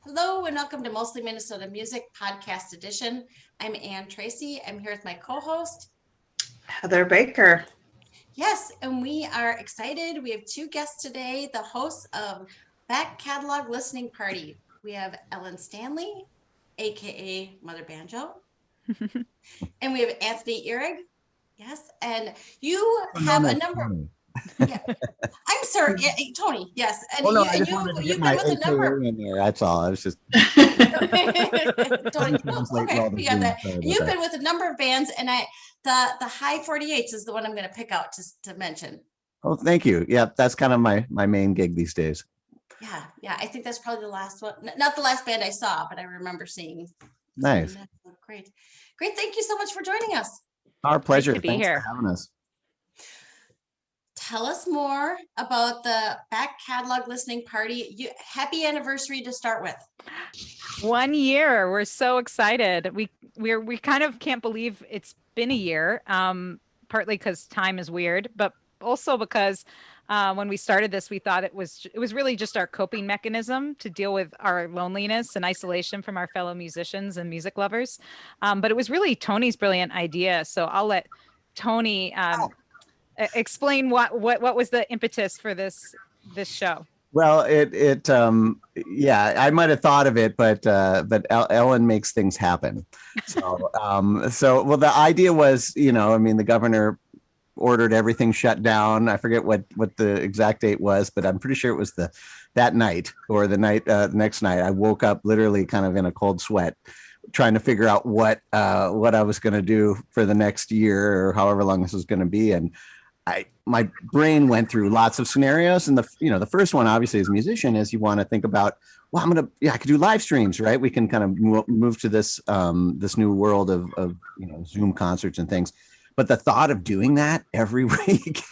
Hello and welcome to Mostly Minnesota Music Podcast Edition. I'm Ann Tracy. I'm here with my co-host, Heather Baker. Yes, and we are excited. We have two guests today, the hosts of Backlog Listening Party. We have Ellen Stanley, aka Mother Banjo, and we have Anthony Ihrig. Yes, and you have a number. Yeah, I'm sorry, Tony. Yes, and I just wanted to get my AKA in there. That's all. I was just. Tony, okay, we got that. You've been with a number of bands, and the High 48s is the one I'm going to pick out to mention. Oh, thank you. Yeah, that's kind of my main gig these days. Yeah. I think that's probably the last one. Not the last band I saw, but I remember seeing. Nice. Great. Thank you so much for joining us. Our pleasure. Great to be here. For having us. Tell us more about the Back Catalog Listening Party. Happy anniversary to start with. 1 year. We're so excited. We kind of can't believe it's been a year. Partly because time is weird, but also because when we started this, we thought it was really just our coping mechanism to deal with our loneliness and isolation from our fellow musicians and music lovers. But it was really Tony's brilliant idea. So I'll let Tony explain what was the impetus for this show. Well, I might have thought of it, but Ellen makes things happen. So, the idea was, the governor ordered everything shut down. I forget what the exact date was, but I'm pretty sure it was that night or the next night. I woke up literally kind of in a cold sweat, trying to figure out what I was going to do for the next year or however long this was going to be, and my brain went through lots of scenarios, and the first one, obviously, as a musician, is you want to think about, well, I could do live streams, right? We can kind of move to this new world of Zoom concerts and things. But the thought of doing that every week,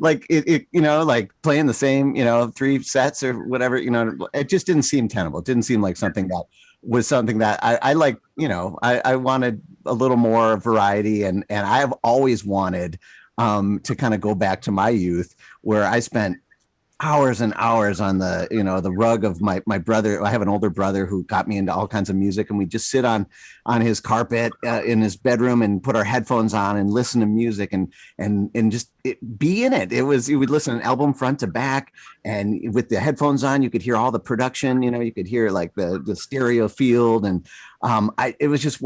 like like playing the same, 3 sets or whatever, it just didn't seem tenable. It didn't seem like something that was something that I like. I wanted a little more variety, and I've always wanted to kind of go back to my youth, where I spent hours and hours on the rug of my brother. I have an older brother who got me into all kinds of music, and we just sit on his carpet in his bedroom and put our headphones on and listen to music and just be in it. You would listen to an album front to back, and with the headphones on, you could hear all the production. You could hear like the stereo field, and it was just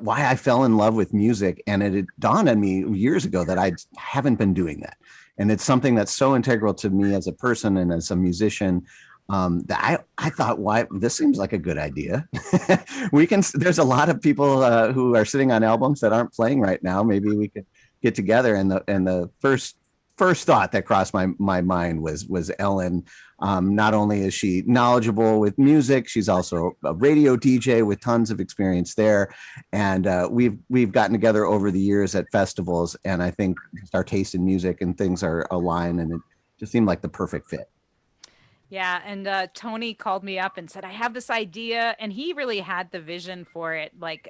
why I fell in love with music. And it had dawned on me years ago that I haven't been doing that. And it's something that's so integral to me as a person and as a musician, that I thought, why, this seems like a good idea. There's a lot of people who are sitting on albums that aren't playing right now. Maybe we could get together. And the first thought that crossed my mind was Ellen. Not only is she knowledgeable with music, she's also a radio DJ with tons of experience there. And we've gotten together over the years at festivals, and I think just our taste in music and things are aligned, and it just seemed like the perfect fit. Yeah, and Tony called me up and said, I have this idea, and he really had the vision for it. Like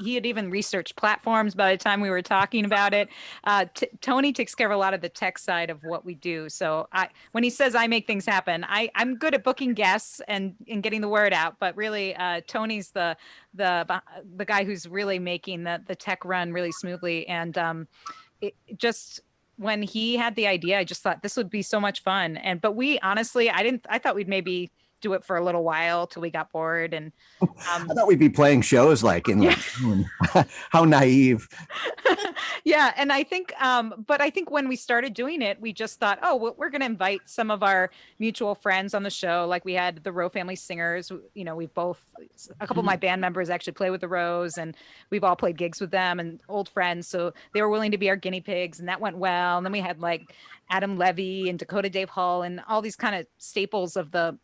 he had even researched platforms by the time we were talking about it. Tony takes care of a lot of the tech side of what we do. So when he says I make things happen, I'm good at booking guests and getting the word out, but really Tony's the guy who's really making the tech run really smoothly. And when he had the idea, I just thought this would be so much fun. But we honestly, I thought we'd maybe do it for a little while till we got bored. And I thought we'd be playing shows like in June. How naive. Yeah. And I think, but I think when we started doing it, we just thought, oh, we're going to invite some of our mutual friends on the show. Like we had the Rowe family singers, a couple of my band members actually play with the Rowes, and we've all played gigs with them and old friends. So they were willing to be our guinea pigs, and that went well. And then we had like Adam Levy and Dakota Dave Hull and all these kind of staples of the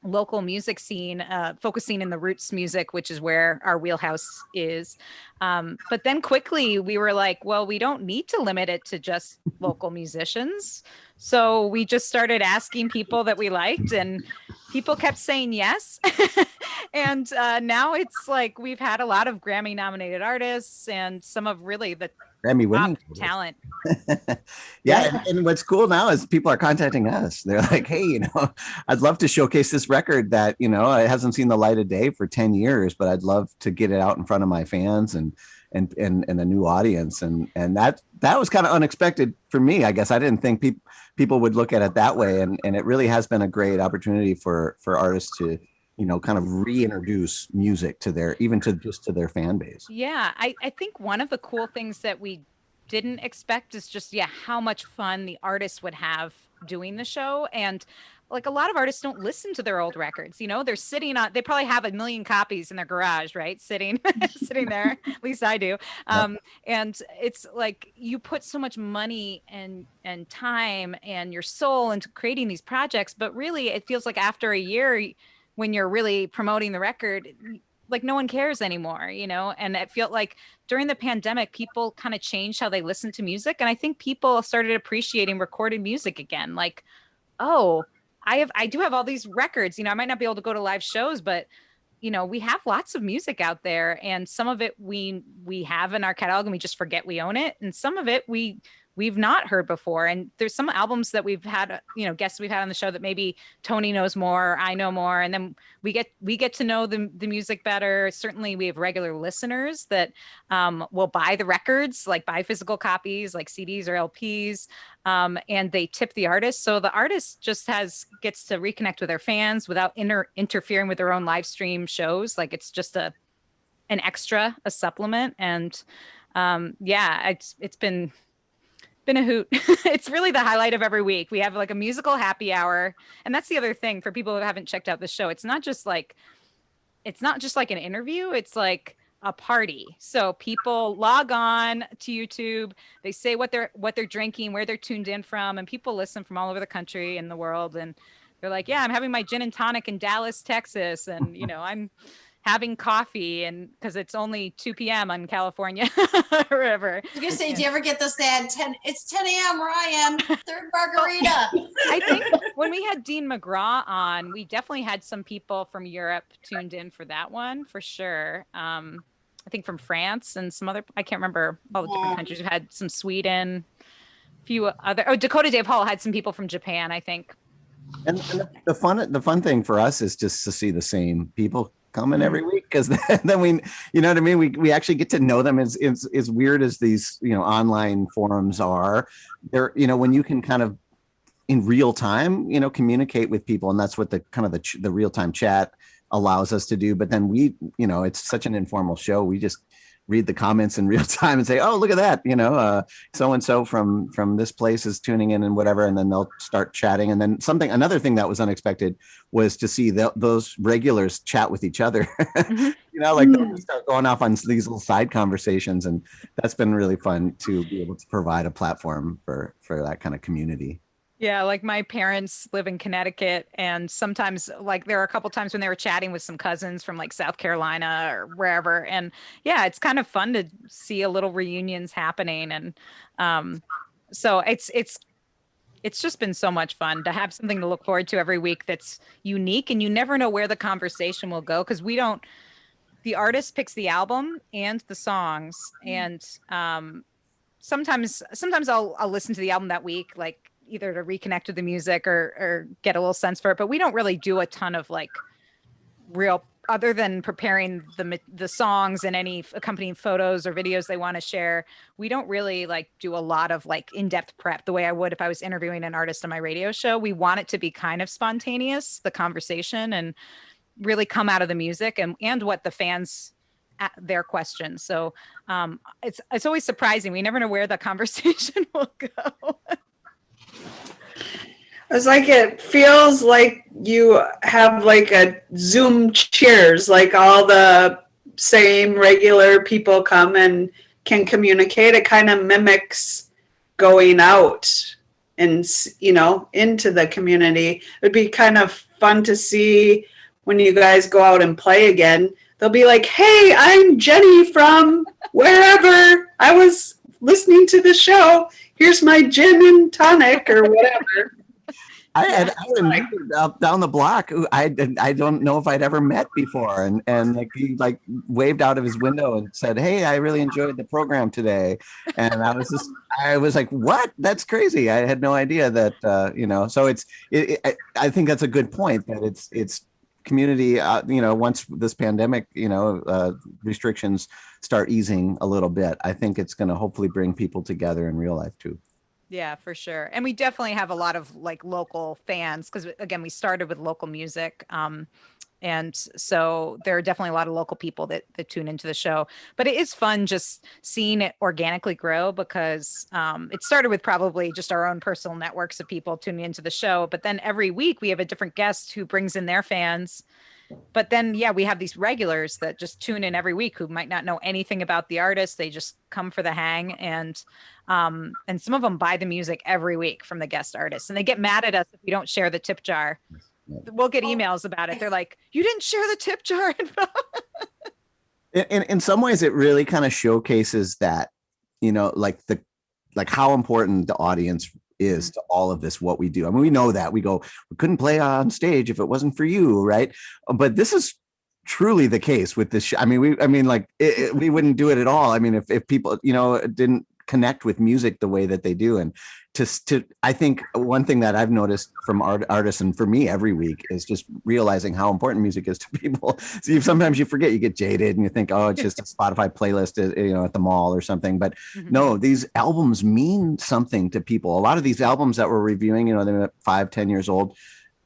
local music scene, focusing in the roots music, which is where our wheelhouse is. But then quickly we were like, well, we don't need to limit it to just local musicians. So we just started asking people that we liked, and people kept saying yes. And now it's like we've had a lot of Grammy nominated artists and some of really the Grammy top winning talent. yeah, and what's cool now is people are contacting us. They're like, hey, I'd love to showcase this record that it hasn't seen the light of day for 10 years, but I'd love to get it out in front of my fans and a new audience. And that was kind of unexpected for me. I guess I didn't think people would look at it that way, and it really has been a great opportunity for artists to kind of reintroduce music to their their fan base. Yeah, I think one of the cool things that we didn't expect is just, how much fun the artists would have doing the show. And like, a lot of artists don't listen to their old records. They're sitting on, they probably have a million copies in their garage, right? Sitting there. At least I do. And it's like, you put so much money and time and your soul into creating these projects, but really it feels like after a year, when you're really promoting the record, like no one cares anymore, and it felt like during the pandemic, people kind of changed how they listen to music. And I think people started appreciating recorded music again. Like, oh, I do have all these records, I might not be able to go to live shows, but we have lots of music out there, and some of it we have in our catalog and we just forget we own it. And some of it we've not heard before. And there's some albums that we've had, guests we've had on the show that maybe Tony knows more, I know more. And then we get to know the music better. Certainly we have regular listeners that will buy the records, like buy physical copies, like CDs or LPs. And they tip the artist. So the artist just gets to reconnect with their fans without interfering with their own live stream shows. Like, it's just an extra, a supplement. And it's been a hoot. It's really the highlight of every week. We have like a musical happy hour. And that's the other thing for people who haven't checked out the show. It's not just like an interview. It's like a party. So people log on to YouTube, they say what they're drinking, where they're tuned in from, and people listen from all over the country and the world. And they're like, yeah, I'm having my gin and tonic in Dallas, Texas. And, I'm having coffee, and because it's only 2 p.m. in California or wherever. I was gonna say, do you ever get this ad? It's 10 a.m. where I am. Third margarita. I think when we had Dean McGraw on, we definitely had some people from Europe tuned in for that one, for sure. I think from France and some other, I can't remember all the different countries. We've had some Sweden, a few other, Dakota Dave Hall had some people from Japan, I think. And the fun thing for us is just to see the same people coming every week, because then we, what I mean, we actually get to know them. As weird as these online forums are, they're when you can kind of in real time communicate with people, and that's what the kind of the real-time chat allows us to do. But then we it's such an informal show, we just read the comments in real time and say, oh, look at that, so and so from this place is tuning in and whatever, and then they'll start chatting. And then another thing that was unexpected was to see those regulars chat with each other. They'll start going off on these little side conversations, and that's been really fun to be able to provide a platform for that kind of community. Yeah, like my parents live in Connecticut, and sometimes like there are a couple times when they were chatting with some cousins from like South Carolina or wherever. And yeah, it's kind of fun to see a little reunions happening. And so it's just been so much fun to have something to look forward to every week that's unique, and you never know where the conversation will go, because the artist picks the album and the songs. And sometimes I'll listen to the album that week, like either to reconnect with the music or get a little sense for it. But we don't really do a ton of like real, other than preparing the songs and any accompanying photos or videos they want to share. We don't really like do a lot of like in-depth prep the way I would if I was interviewing an artist on my radio show. We want it to be kind of spontaneous, the conversation, and really come out of the music and what the fans, their questions. So it's always surprising. We never know where the conversation will go. It's like, it feels like you have like a Zoom cheers, like all the same regular people come and can communicate. It kind of mimics going out and, into the community. It would be kind of fun to see when you guys go out and play again. They'll be like, hey, I'm Jenny from wherever. I was listening to the show. Here's my gin and tonic or whatever. I had a neighbor down the block who I don't know if I'd ever met before, and like he like waved out of his window and said, "Hey, I really enjoyed the program today," and I was like, "What? That's crazy! I had no idea that you know." So I think that's a good point that it's community. You know, once this pandemic, you know, restrictions start easing a little bit, I think it's going to hopefully bring people together in real life too. Yeah, for sure. And we definitely have a lot of like local fans because again, we started with local music. And so there are definitely a lot of local people that tune into the show. But it is fun just seeing it organically grow because it started with probably just our own personal networks of people tuning into the show. But then every week we have a different guest who brings in their fans. But then, yeah, we have these regulars that just tune in every week who might not know anything about the artist. They just come for the hang, and some of them buy the music every week from the guest artists, and they get mad at us if we don't share the tip jar. We'll get emails about it. They're like, "You didn't share the tip jar info." In some ways, it really kind of showcases that, you know, like how important the audience is to all of this, what we do. I mean, we know that we couldn't play on stage if it wasn't for you, right? But this is truly the case with this show. I mean, we wouldn't do it at all. I mean, if people, you know, didn't connect with music the way that they do. And I think one thing that I've noticed from artists and for me every week is just realizing how important music is to people. So sometimes you forget, you get jaded and you think, oh, it's just a Spotify playlist, you know, at the mall or something. But no, these albums mean something to people. A lot of these albums that we're reviewing, you know, they're 5-10 years old.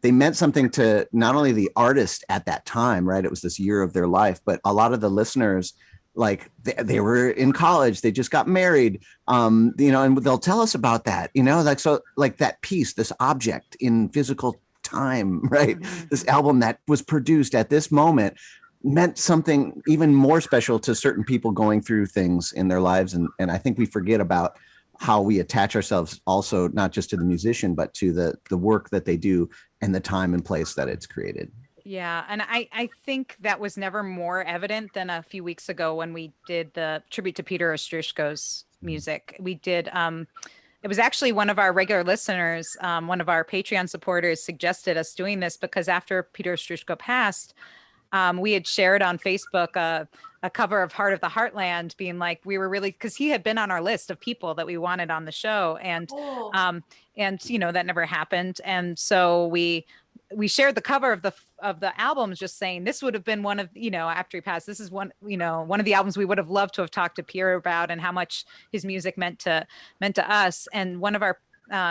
They meant something to not only the artist at that time, right? It was this year of their life, but a lot of the listeners, like they were in college, they just got married, you know, and they'll tell us about that, you know, like, so like that piece, this object in physical time, right? This album that was produced at this moment meant something even more special to certain people going through things in their lives. And I think we forget about how we attach ourselves also, not just to the musician, but to the work that they do and the time and place that it's created. Yeah, and I think that was never more evident than a few weeks ago when we did the tribute to Peter Ostrushko's music. We did it was actually one of our regular listeners, one of our Patreon supporters suggested us doing this because after Peter Ostrushko passed, we had shared on Facebook a cover of Heart of the Heartland being like, we were really, because he had been on our list of people that we wanted on the show, and you know, that never happened. And so we shared the cover of the albums, just saying this would have been one of, you know, after he passed, this is one, you know, one of the albums we would have loved to have talked to Pierre about and how much his music meant to us. And one of our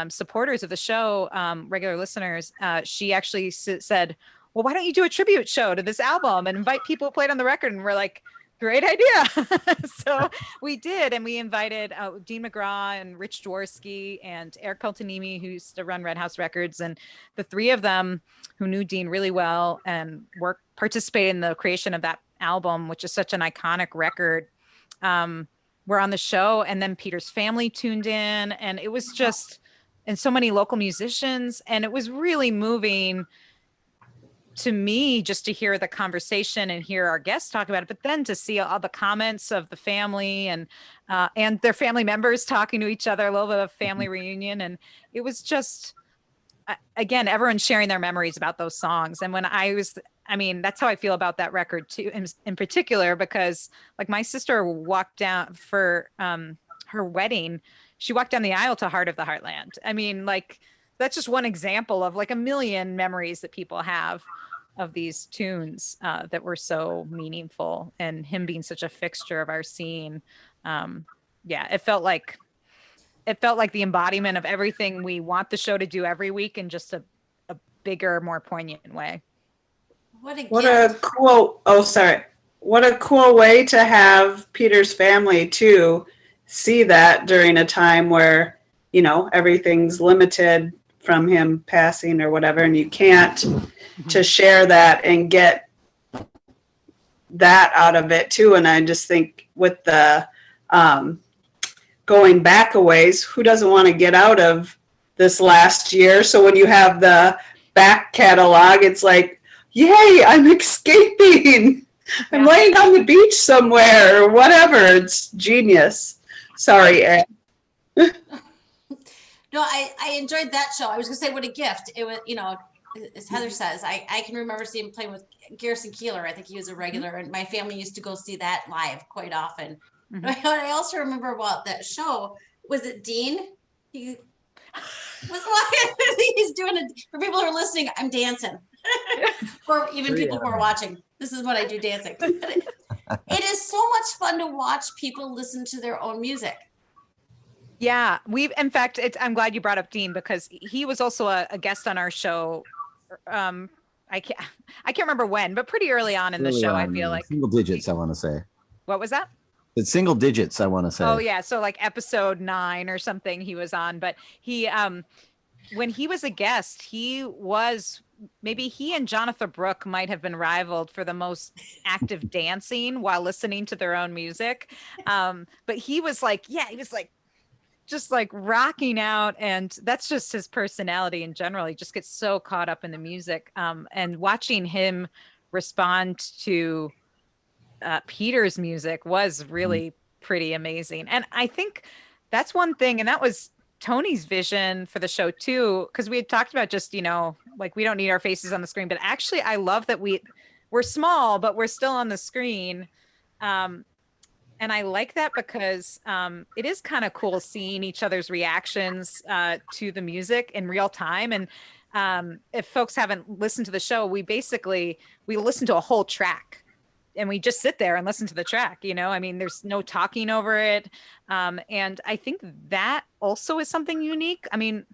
supporters of the show, regular listeners, she actually said, well, why don't you do a tribute show to this album and invite people who played on the record? And we're like, great idea. So we did. And we invited Dean McGraw and Rich Dworsky and Eric Peltonimi, who used to run Red House Records. And the three of them who knew Dean really well and participated in the creation of that album, which is such an iconic record, were on the show. And then Peter's family tuned in, and it was just, and so many local musicians. And it was really moving to me just to hear the conversation and hear our guests talk about it, but then to see all the comments of the family and their family members talking to each other, a little bit of family reunion. And it was just, again, everyone sharing their memories about those songs. And when that's how I feel about that record too, in particular, because like my sister walked down for her wedding, she walked down the aisle to Heart of the Heartland. I mean, like, that's just one example of like a million memories that people have of these tunes that were so meaningful, and him being such a fixture of our scene. It felt like the embodiment of everything we want the show to do every week in just a bigger, more poignant way. What a cool way to have Peter's family too see that during a time where, you know, everything's limited from him passing or whatever, and you can't to share that and get that out of it too. And I just think with the going back a ways, who doesn't want to get out of this last year? So when you have the back catalog, it's like, yay, I'm escaping. I'm laying on the beach somewhere or whatever. It's genius. Sorry, Ed. No, I enjoyed that show. I was gonna say what a gift. It was, as Heather says, I can remember seeing him playing with Garrison Keillor. I think he was a regular, and my family used to go see that live quite often. Mhm. I also remember about that show. Was it Dean? He was he's doing it for people who are listening. I'm dancing, or even people who are watching. This is what I do, dancing. It is so much fun to watch people listen to their own music. Yeah, in fact, I'm glad you brought up Dean because he was also a guest on our show. I can't remember when, but pretty early on in the show, I feel like. Single digits, I want to say. What was that? It's single digits, I want to say. Oh yeah, so like episode 9 or something he was on, but he when he was a guest, maybe he and Jonathan Brooke might have been rivaled for the most active dancing while listening to their own music. But he was like, just like rocking out, and that's just his personality in general. He just gets so caught up in the music, and watching him respond to Peter's music was really pretty amazing. And I think that's one thing, and that was Tony's vision for the show too, because we had talked about just, like we don't need our faces on the screen, but actually I love that we're small, but we're still on the screen. And I like that because it is kind of cool seeing each other's reactions to the music in real time. And if folks haven't listened to the show, we listen to a whole track and we just sit there and listen to the track. I mean, there's no talking over it. And I think that also is something unique. I mean,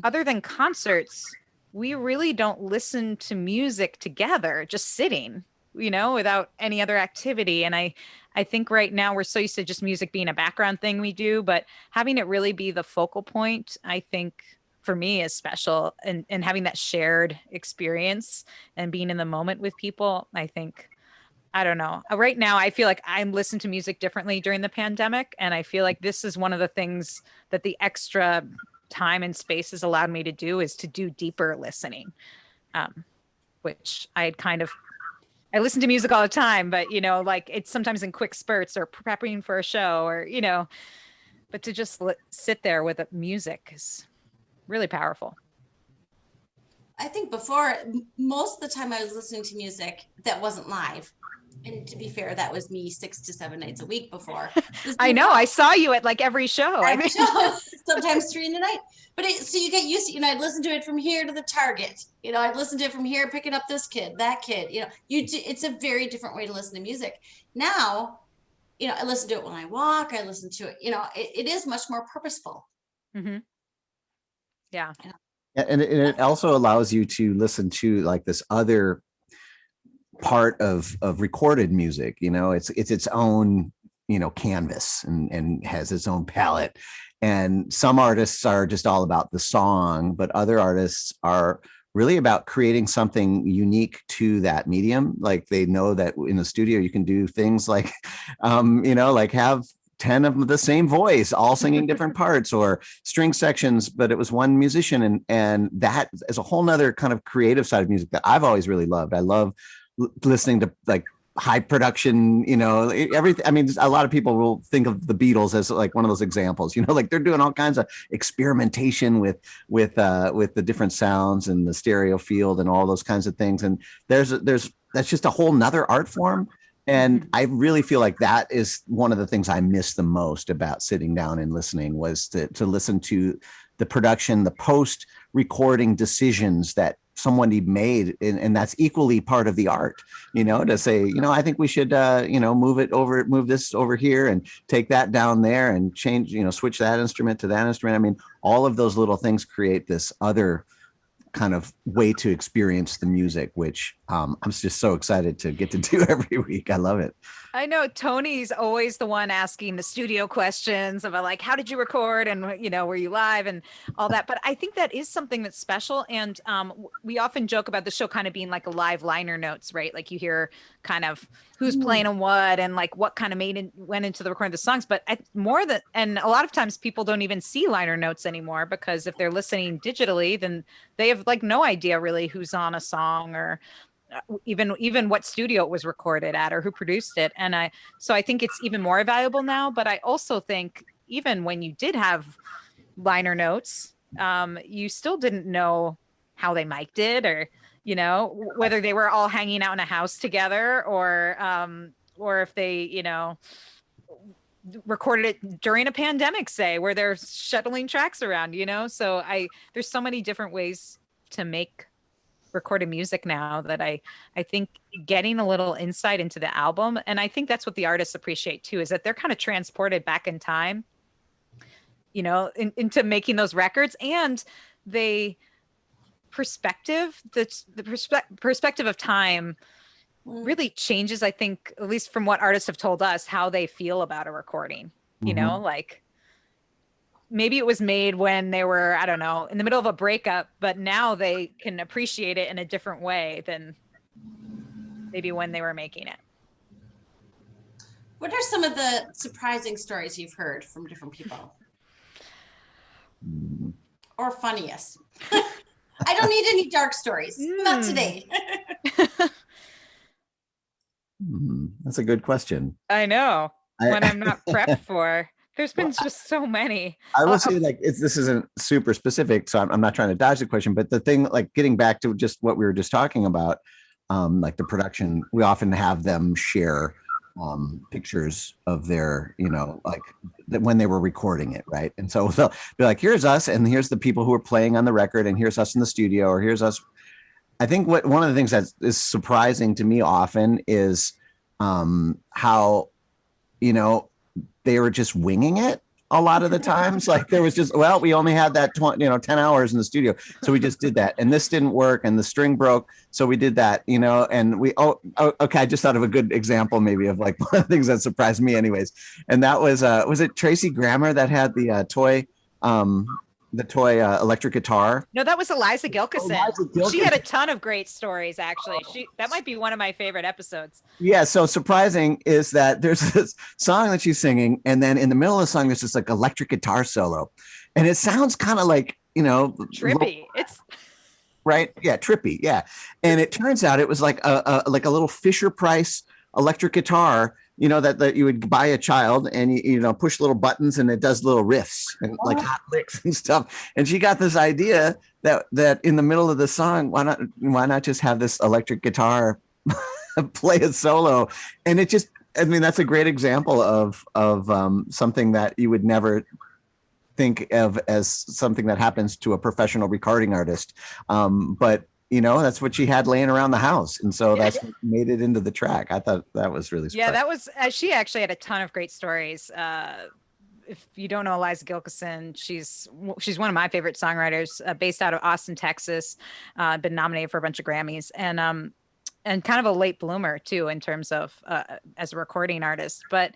other than concerts, we really don't listen to music together, just sitting, without any other activity. And I think right now we're so used to just music being a background thing we do, but having it really be the focal point, I think for me is special, and having that shared experience and being in the moment with people. I don't know. Right now, I feel like I listen to music differently during the pandemic. And I feel like this is one of the things that the extra time and space has allowed me to do, is to do deeper listening, which I listen to music all the time, but like it's sometimes in quick spurts or prepping for a show or, but to just sit there with the music is really powerful. I think before, most of the time I was listening to music that wasn't live. And to be fair, that was me 6 to 7 nights a week before. I know. I saw you at like every show. Sometimes 3 in the night. But so you get used to, I'd listen to it from here to the Target. I'd listen to it from here, picking up this kid, that kid. It's a very different way to listen to music. Now, I listen to it when I walk. I listen to it. It is much more purposeful. Mm-hmm. Yeah. And it also allows you to listen to like this other part of recorded music. It's its own canvas and has its own palette. And some artists are just all about the song, but other artists are really about creating something unique to that medium. Like they know that in the studio you can do things like like have 10 of the same voice all singing different parts, or string sections, but it was one musician. And that is a whole nother kind of creative side of music that I've always really loved. I love listening to like high production, everything. I mean, a lot of people will think of the Beatles as like one of those examples, like they're doing all kinds of experimentation with the different sounds and the stereo field and all those kinds of things. And that's just a whole nother art form. And I really feel like that is one of the things I miss the most about sitting down and listening, was to listen to the production, the post recording decisions that somebody made. And that's equally part of the art, to say, I think we should, move this over here and take that down there and change, switch that instrument to that instrument. I mean, all of those little things create this other kind of way to experience the music, which I'm just so excited to get to do every week. I love it. I know Tony's always the one asking the studio questions about like, how did you record? And, were you live and all that? But I think that is something that's special. And we often joke about the show kind of being like a live liner notes, right? Like you hear kind of who's playing and what, and like what kind of went into the recording of the songs. But and a lot of times people don't even see liner notes anymore, because if they're listening digitally, then they have like no idea really who's on a song, or even what studio it was recorded at, or who produced it. And so I think it's even more valuable now. But I also think even when you did have liner notes, you still didn't know how they mic'd it, or, you know, whether they were all hanging out in a house together, or if they, you know, recorded it during a pandemic, say, where they're shuttling tracks around, you know? So there's so many different ways to make recorded music now that I think getting a little insight into the album, and I think that's what the artists appreciate too, is that they're kind of transported back in time, you know, into making those records, and they perspective of time really changes, I think, at least from what artists have told us, how they feel about a recording. You know, like maybe it was made when they were, I don't know, in the middle of a breakup, but now they can appreciate it in a different way than maybe when they were making it. What are some of the surprising stories you've heard from different people? Or funniest? I don't need any dark stories. Not today. That's a good question. I know. When I'm not prepped for. There's been just so many. I will say, like, this isn't super specific, so I'm not trying to dodge the question, but the thing, like, getting back to just what we were just talking about, like the production, we often have them share pictures of their, you know, like when they were recording it, right? And so they'll be like, here's us, and here's the people who are playing on the record, and here's us in the studio, or here's us. I think one of the things that is surprising to me often is how, you know, they were just winging it a lot of the times. Like there was just, well, we only had that 10 hours in the studio, so we just did that, and this didn't work, and the string broke, so we did that, you know. And okay, I just thought of a good example maybe of like one of the things that surprised me anyways, and that was it Tracy Grammer that had the toy electric guitar? No, that was Eliza Gilkison. Eliza Gilkison. She had a ton of great stories, actually. That might be one of my favorite episodes. Yeah, so surprising is that there's this song that she's singing, and then in the middle of the song, there's this like electric guitar solo. And it sounds kind of like, you know, trippy. It's right. Yeah, trippy. Yeah. And it turns out it was like a little Fisher Price electric guitar, you know, that you would buy a child, and you know, push little buttons and it does little riffs and like hot licks and stuff. And she got this idea that in the middle of the song, why not just have this electric guitar play a solo? And it just, I mean, that's a great example of something that you would never think of as something that happens to a professional recording artist. But you know, that's what she had laying around the house. And so that's what made it into the track. I thought that was really surprising. Yeah, that was, she actually had a ton of great stories. If you don't know Eliza Gilkison, she's one of my favorite songwriters, based out of Austin, Texas, been nominated for a bunch of Grammys, and kind of a late bloomer too, in terms of, as a recording artist. But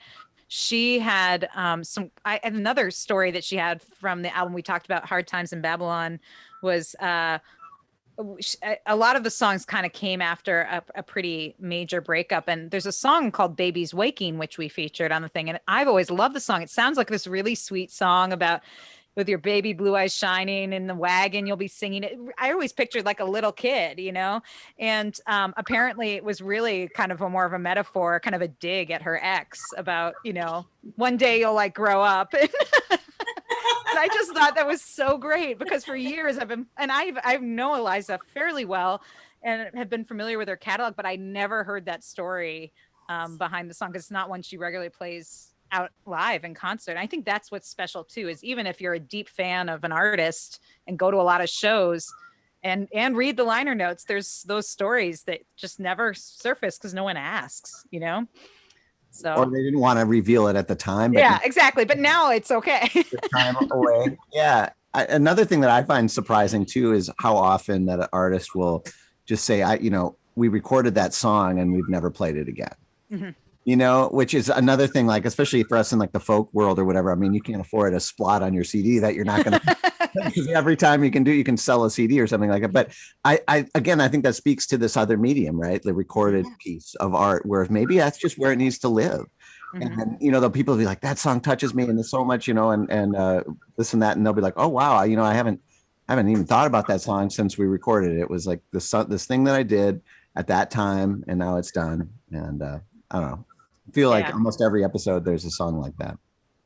she had another story that she had from the album we talked about, Hard Times in Babylon, was, a lot of the songs kind of came after a pretty major breakup, and there's a song called Baby's Waking, which we featured on the thing, and I've always loved the song. It sounds like this really sweet song about with your baby blue eyes shining in the wagon, you'll be singing it. I always pictured like a little kid, you know, and apparently it was really kind of more of a metaphor, kind of a dig at her ex about, you know, one day you'll like grow up. And I just thought that was so great, because for years I know Eliza fairly well and have been familiar with her catalog, but I never heard that story behind the song, because it's not one she regularly plays out live in concert. And I think that's what's special too, is even if you're a deep fan of an artist and go to a lot of shows and read the liner notes, there's those stories that just never surface because no one asks, you know? So, or they didn't want to reveal it at the time. But yeah, exactly. But now it's okay. Time away. Yeah. Another thing that I find surprising too is how often that an artist will just say, we recorded that song and we've never played it again. Mm-hmm. You know, which is another thing, like, especially for us in like the folk world or whatever. I mean, you can't afford a spot on your CD that you're not going to, because every time you can sell a CD or something like that. But I think that speaks to this other medium, right? The recorded piece of art, where maybe that's just where it needs to live. Mm-hmm. And then, you know, the people will be like, that song touches me and there's so much, you know, and this and that. And they'll be like, oh, wow, you know, I haven't even thought about that song since we recorded it. It was like this thing that I did at that time, and now it's done. And I don't know. I feel like almost every episode there's a song like that.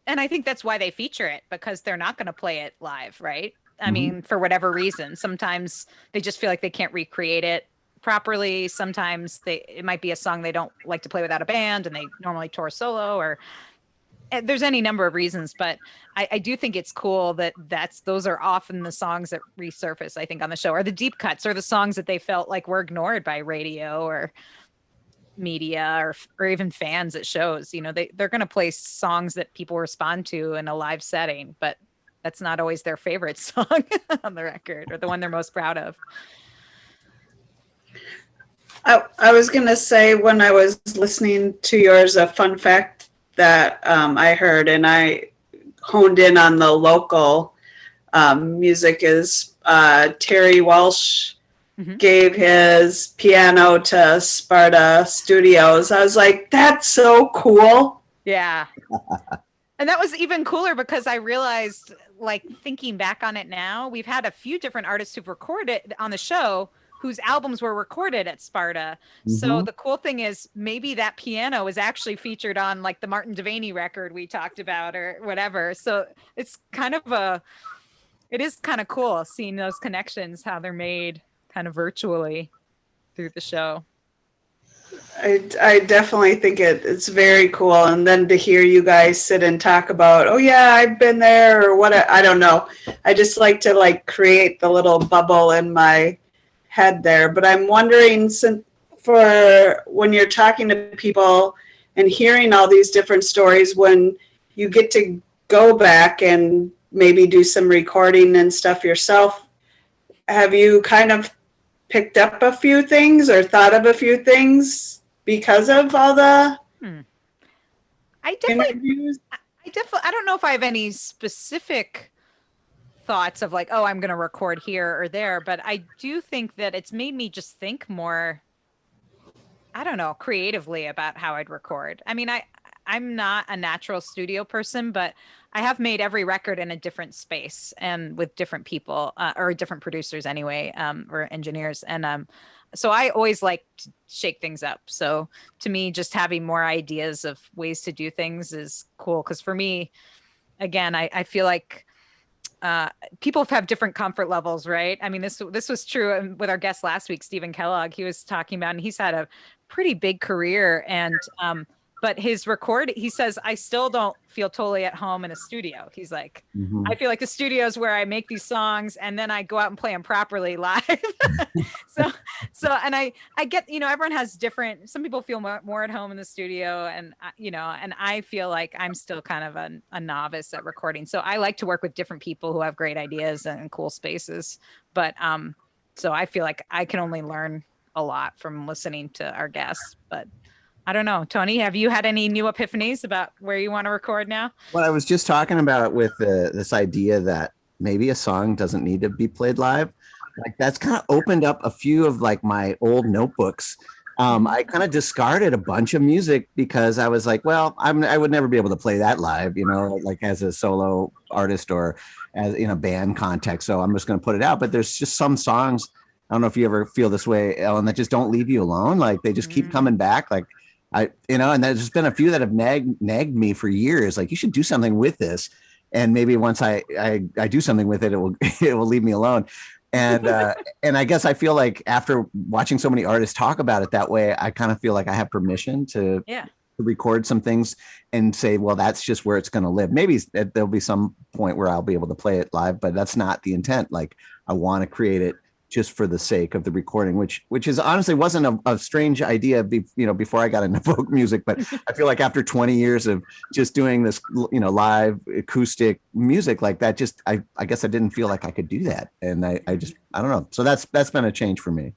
And I think that's why they feature it, because they're not going to play it live, right? I mean, for whatever reason, sometimes they just feel like they can't recreate it properly. Sometimes it might be a song they don't like to play without a band and they normally tour solo, or there's any number of reasons, but I do think it's cool that those are often the songs that resurface, I think, on the show, or the deep cuts, or the songs that they felt like were ignored by radio or media, or even fans at shows. You know, they're going to play songs that people respond to in a live setting, but that's not always their favorite song on the record, or the one they're most proud of. I was going to say, when I was listening to yours, a fun fact that I heard, and I honed in on the local music, is Terry Walsh gave his piano to Sparta Studios. I was like, that's so cool. Yeah. And that was even cooler because I realized, like, thinking back on it now, we've had a few different artists who've recorded on the show whose albums were recorded at Sparta. So the cool thing is, maybe that piano is actually featured on, like, the Martin Devaney record we talked about or whatever. So it's kind of it is kind of cool seeing those connections, how they're made kind of virtually through the show. I definitely think it's very cool. And then to hear you guys sit and talk about, oh yeah, I've been there, or what, I don't know. I just like to create the little bubble in my head there. But I'm wondering, for when you're talking to people and hearing all these different stories, when you get to go back and maybe do some recording and stuff yourself, have you kind of picked up a few things or thought of a few things because of all the interviews? I don't know if I have any specific thoughts of, like, oh, I'm going to record here or there, but I do think that it's made me just think more, I don't know, creatively about how I'd record. I mean, I'm not a natural studio person, but I have made every record in a different space and with different people, or different producers anyway, or engineers. And so I always like to shake things up. So to me, just having more ideas of ways to do things is cool. Because for me, again, I feel like people have different comfort levels, right? I mean, this was true with our guest last week, Stephen Kellogg. He was talking about, and he's had a pretty big career, and but his record, he says, I still don't feel totally at home in a studio. He's like, I feel like the studio is where I make these songs and then I go out and play them properly live. so, and I get, everyone has different, some people feel more at home in the studio, and, and I feel like I'm still kind of a novice at recording. So I like to work with different people who have great ideas and cool spaces. But, so I feel like I can only learn a lot from listening to our guests, but I don't know. Tony, have you had any new epiphanies about where you want to record now? Well, I was just talking about with this idea that maybe a song doesn't need to be played live. Like, that's kind of opened up a few of my old notebooks. I kind of discarded a bunch of music because I was like, well, I would never be able to play that live, like as a solo artist or as in a band context. So I'm just going to put it out. But there's just some songs, I don't know if you ever feel this way, Ellen, that just don't leave you alone. Like, they just keep coming back. Like, and there's been a few that have nagged me for years. Like, you should do something with this. And maybe once I do something with it, it will leave me alone. And, and I guess I feel like after watching so many artists talk about it that way, I kind of feel like I have permission to record some things and say, well, that's just where it's going to live. Maybe there'll be some point where I'll be able to play it live, but that's not the intent. Like, I want to create it just for the sake of the recording, which is honestly wasn't a strange idea, before I got into folk music. But I feel like after 20 years of just doing this, live acoustic music like that, just I guess I didn't feel like I could do that, and I don't know. So that's been a change for me.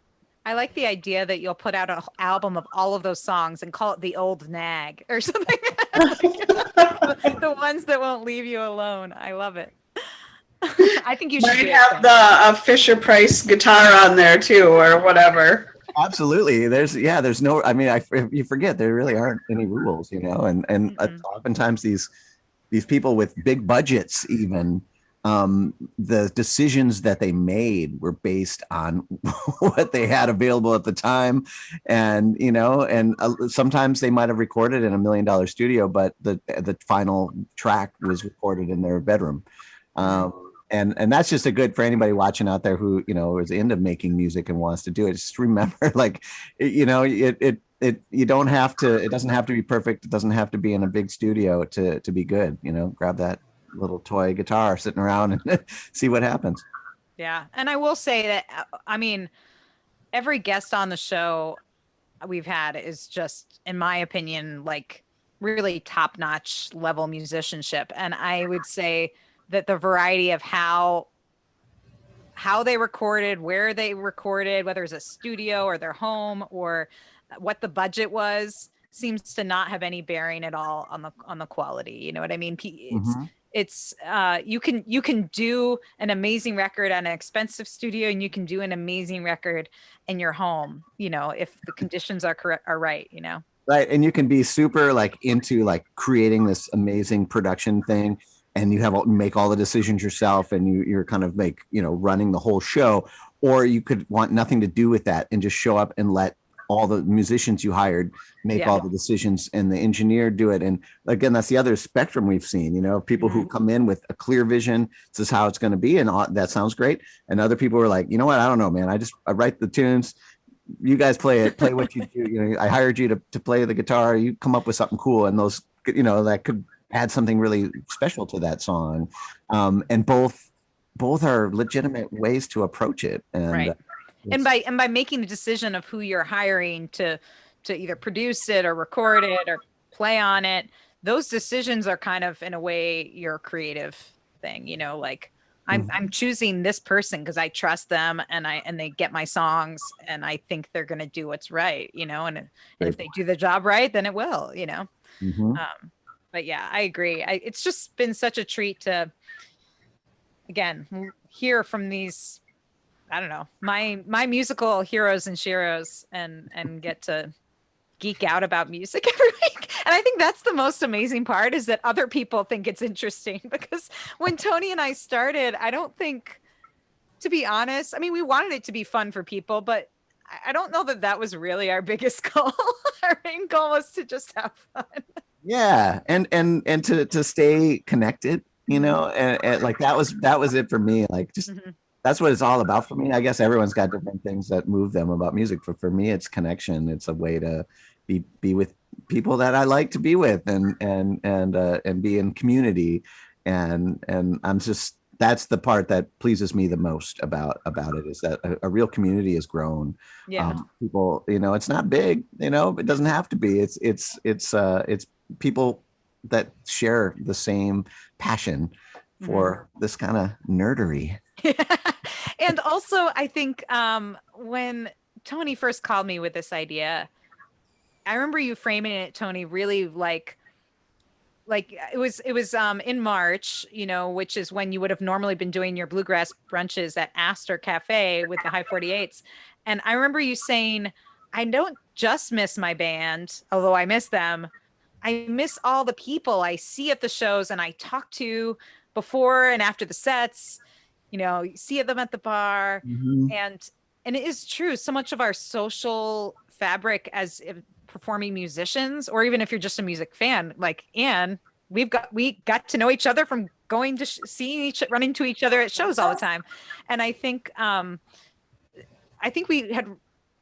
I like the idea that you'll put out an album of all of those songs and call it the Old Nag or something. The ones that won't leave you alone. I love it. I think you should might have the Fisher Price guitar on there too, or whatever. Absolutely. There's no, I mean, you forget there really aren't any rules, and oftentimes these people with big budgets, even the decisions that they made were based on what they had available at the time. And, and sometimes they might've recorded in $1 million studio, but the final track was recorded in their bedroom. And that's just a good for anybody watching out there who, you know, is into making music and wants to do it. Just remember, like, you know, you don't have to, it doesn't have to be perfect. It doesn't have to be in a big studio to be good. You know, grab that little toy guitar sitting around and see what happens. Yeah. And I will say that, I mean, every guest on the show we've had is just, in my opinion, like really top-notch level musicianship. And I would say that the variety of how they recorded, where they recorded, whether it's a studio or their home or what the budget was, seems to not have any bearing at all on the quality. You know what I mean? It's you can do an amazing record on an expensive studio, and you can do an amazing record in your home, you know, if the conditions are right, you know. Right. And you can be super like into like creating this amazing production thing, and you make all the decisions yourself, and you're kind of like, you know, running the whole show. Or you could want nothing to do with that and just show up and let all the musicians you hired make all the decisions, and the engineer do it. And again, that's the other spectrum we've seen, you know, people who come in with a clear vision, this is how it's going to be, and that sounds great. And other people are like, you know what, I don't know, man, I write the tunes, you guys play what you do. You know, I hired you to play the guitar, you come up with something cool, and those, you know, that could add something really special to that song. And both are legitimate ways to approach it. And right. And by making the decision of who you're hiring to either produce it or record it or play on it, those decisions are kind of, in a way, your creative thing, you know, like I'm choosing this person because I trust them, and they get my songs, and I think they're going to do what's right, you know, and if they do the job right, then it will, you know. But yeah, I agree. It's just been such a treat to, again, hear from these, I don't know, my musical heroes and sheroes, and get to geek out about music every week. And I think that's the most amazing part, is that other people think it's interesting, because when Tony and I started, I don't think, to be honest, I mean, we wanted it to be fun for people, but I don't know that was really our biggest goal. Our main goal was to just have fun. Yeah. And to stay connected, you know, and like that was it for me. Like, just that's what it's all about for me. I guess everyone's got different things that move them about music. For me, it's connection. It's a way to be with people that I like to be with, and be in community. And I'm just, that's the part that pleases me the most about it, is that a real community has grown. Yeah. People, you know, it's not big, you know, it doesn't have to be. It's people that share the same passion for this kind of nerdery. And also, I think when Tony first called me with this idea, I remember you framing it, Tony, really like it was in March, you know, which is when you would have normally been doing your bluegrass brunches at Astor Cafe with the High 48s. And I remember you saying, I don't just miss my band, although I miss them. I miss all the people I see at the shows and I talk to before and after the sets. You know, you see them at the bar. And it is true. So much of our social fabric as performing musicians, or even if you're just a music fan, like Anne, we got to know each other from going to running to each other at shows all the time. And I think we had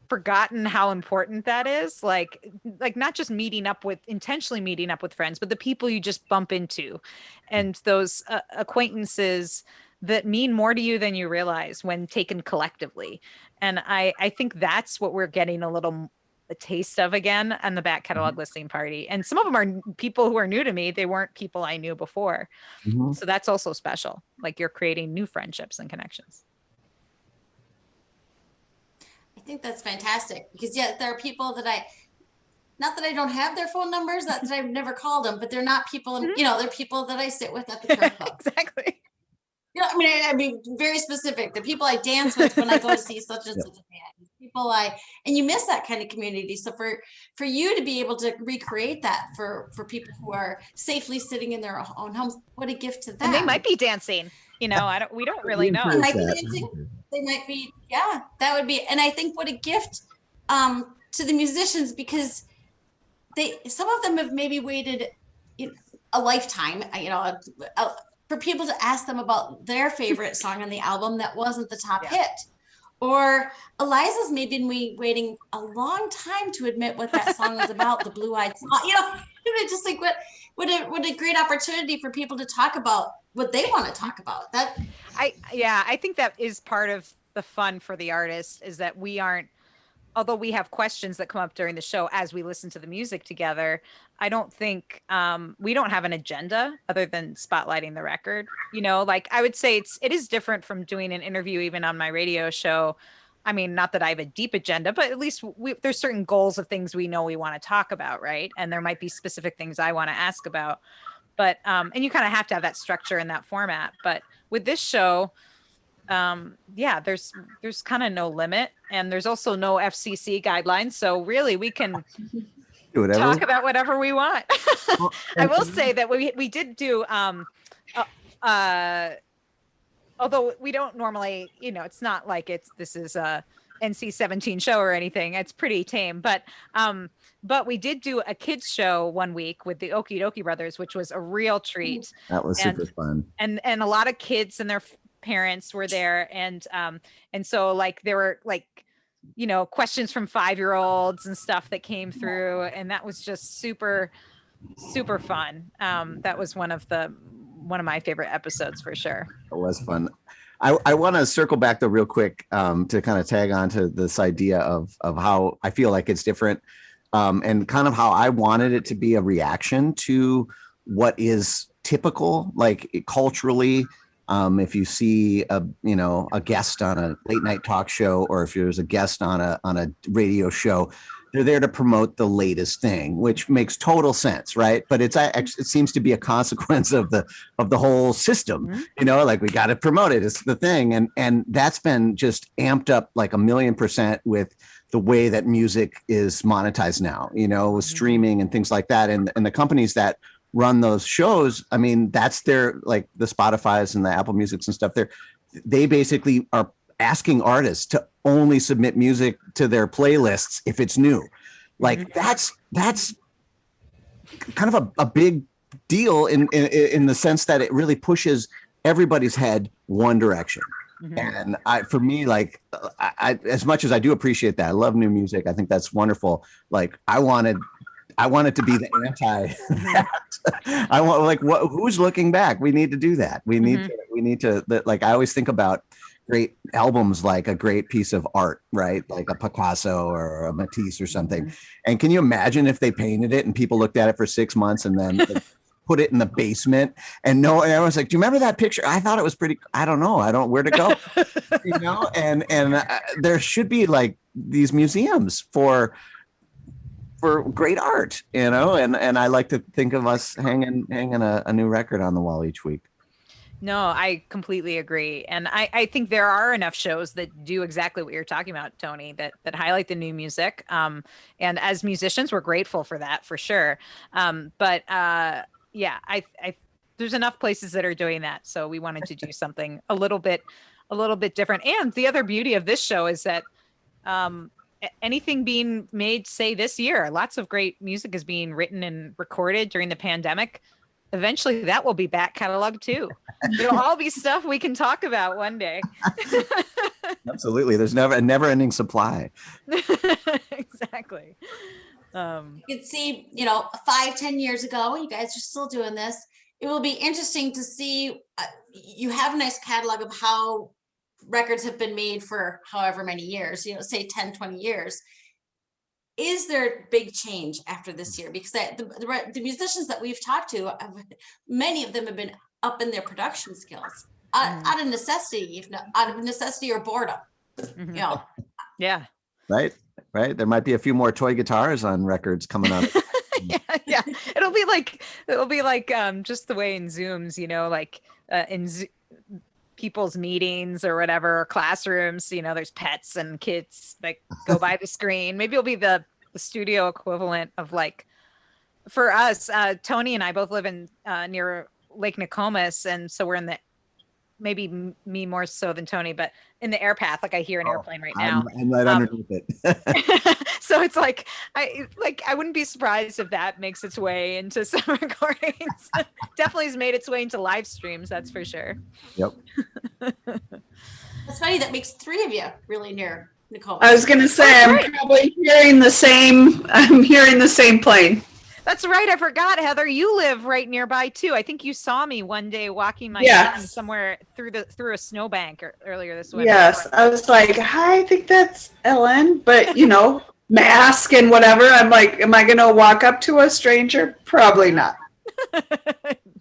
forgotten how important that is, like not just intentionally meeting up with friends, but the people you just bump into, and those acquaintances that mean more to you than you realize when taken collectively. And I think that's what we're getting a taste of again on the Back Catalog Listening Party. And some of them are people who are new to me. They weren't people I knew before. So that's also special. Like, you're creating new friendships and connections. I think that's fantastic, because there are people that not that I don't have their phone numbers, that I've never called them, but they're not people, you know, they're people that I sit with at the current club. Exactly. You know, I mean, very specific. The people I dance with when I go to see such and such a band. People and you miss that kind of community. So for you to be able to recreate that for people who are safely sitting in their own homes, what a gift to them. And they might be dancing. You know, we don't really know. They might be dancing. They might be, yeah, that would be. And I think what a gift to the musicians, because some of them have maybe waited a lifetime, you know, for people to ask them about their favorite song on the album that wasn't the top Yeah. hit. Or Eliza's maybe been waiting a long time to admit what that song was about, the Blue-Eyed Song. It's just like what a great opportunity for people to talk about what they want to talk about. I think that is part of the fun for the artist, is that we aren't, although we have questions that come up during the show as we listen to the music together, I don't think we don't have an agenda other than spotlighting the record. Like I would say it is different from doing an interview even on my radio show. I mean, not that I have a deep agenda, but at least there's certain goals of things we know we want to talk about, right? And there might be specific things I want to ask about. But and you kind of have to have that structure in that format. But with this show, there's kind of no limit, and there's also no FCC guidelines, so really we can talk about whatever we want. I will say that we did do although we don't normally, it's not like this is a NC-17 show or anything. It's pretty tame, but we did do a kids show one week with the Okie Dokie Brothers, which was a real treat. That was super fun. And a lot of kids and their parents were there, and so like there were like questions from 5-year-olds and stuff that came through, and that was just super fun. That was one of my favorite episodes for sure. It was fun. I want to circle back though real quick to kind of tag on to this idea of how I feel like it's different, and kind of how I wanted it to be a reaction to what is typical, like culturally. If you see a guest on a late night talk show, or if there's a guest on a radio show, they're there to promote the latest thing, which makes total sense, right? But it seems to be a consequence of the whole system. Mm-hmm. Like we got to promote it. It's the thing, and that's been just amped up like 1,000,000% with the way that music is monetized now. With streaming and things like that, and the companies that run those shows, I mean, that's their, like the Spotify's and the Apple Musics and stuff, they basically are asking artists to only submit music to their playlists if it's new. Like that's kind of a big deal in the sense that it really pushes everybody's head one direction. And for me, like I as much as I do appreciate that, I love new music, I think that's wonderful. Like I want it to be the anti that. I want, like, who's looking back? We need to do that. We need to, like, I always think about great albums like a great piece of art, right? Like a Picasso or a Matisse or something. And can you imagine if they painted it and people looked at it for 6 months and then put it in the basement and everyone's like, do you remember that picture? I thought it was pretty, I don't know. Where to go, and there should be like these museums for great art, and I like to think of us hanging a new record on the wall each week. No, I completely agree. And I think there are enough shows that do exactly what you're talking about, Tony, that highlight the new music. And as musicians, we're grateful for that, for sure. But there's enough places that are doing that. So we wanted to do something a little bit different. And the other beauty of this show is that anything being made, say this year, lots of great music is being written and recorded during the pandemic. Eventually that will be back catalog too. It'll all be stuff we can talk about one day. Absolutely. There's a never ending supply. Exactly. You can see, 5-10 years ago, you guys are still doing this. It will be interesting to see, you have a nice catalog of how records have been made for however many years, say 10-20 years. Is there big change after this year? Because the musicians that we've talked to, many of them have been up in their production skills out of necessity, if not out of necessity or boredom. Yeah. Right. There might be a few more toy guitars on records coming up. yeah. It'll be like just the way in Zooms, like people's meetings or whatever, or classrooms, there's pets and kids that go by the screen. Maybe it'll be the studio equivalent of, like, for us, Tony and I both live in near Lake Nokomis, and so we're in the maybe me more so than Tony, but in the air path, like I hear an airplane right now. I'm right underneath it. So it's like I wouldn't be surprised if that makes its way into some recordings. Definitely has made its way into live streams, that's for sure. Yep. That's funny. That makes three of you really near Nicole. I was going to say, I'm probably hearing the same plane. That's right. I forgot, Heather. You live right nearby too. I think you saw me one day walking my son somewhere through a snowbank earlier this winter. Yes, I was like, hi, I think that's Ellen, but mask and whatever. I'm like, am I going to walk up to a stranger? Probably not.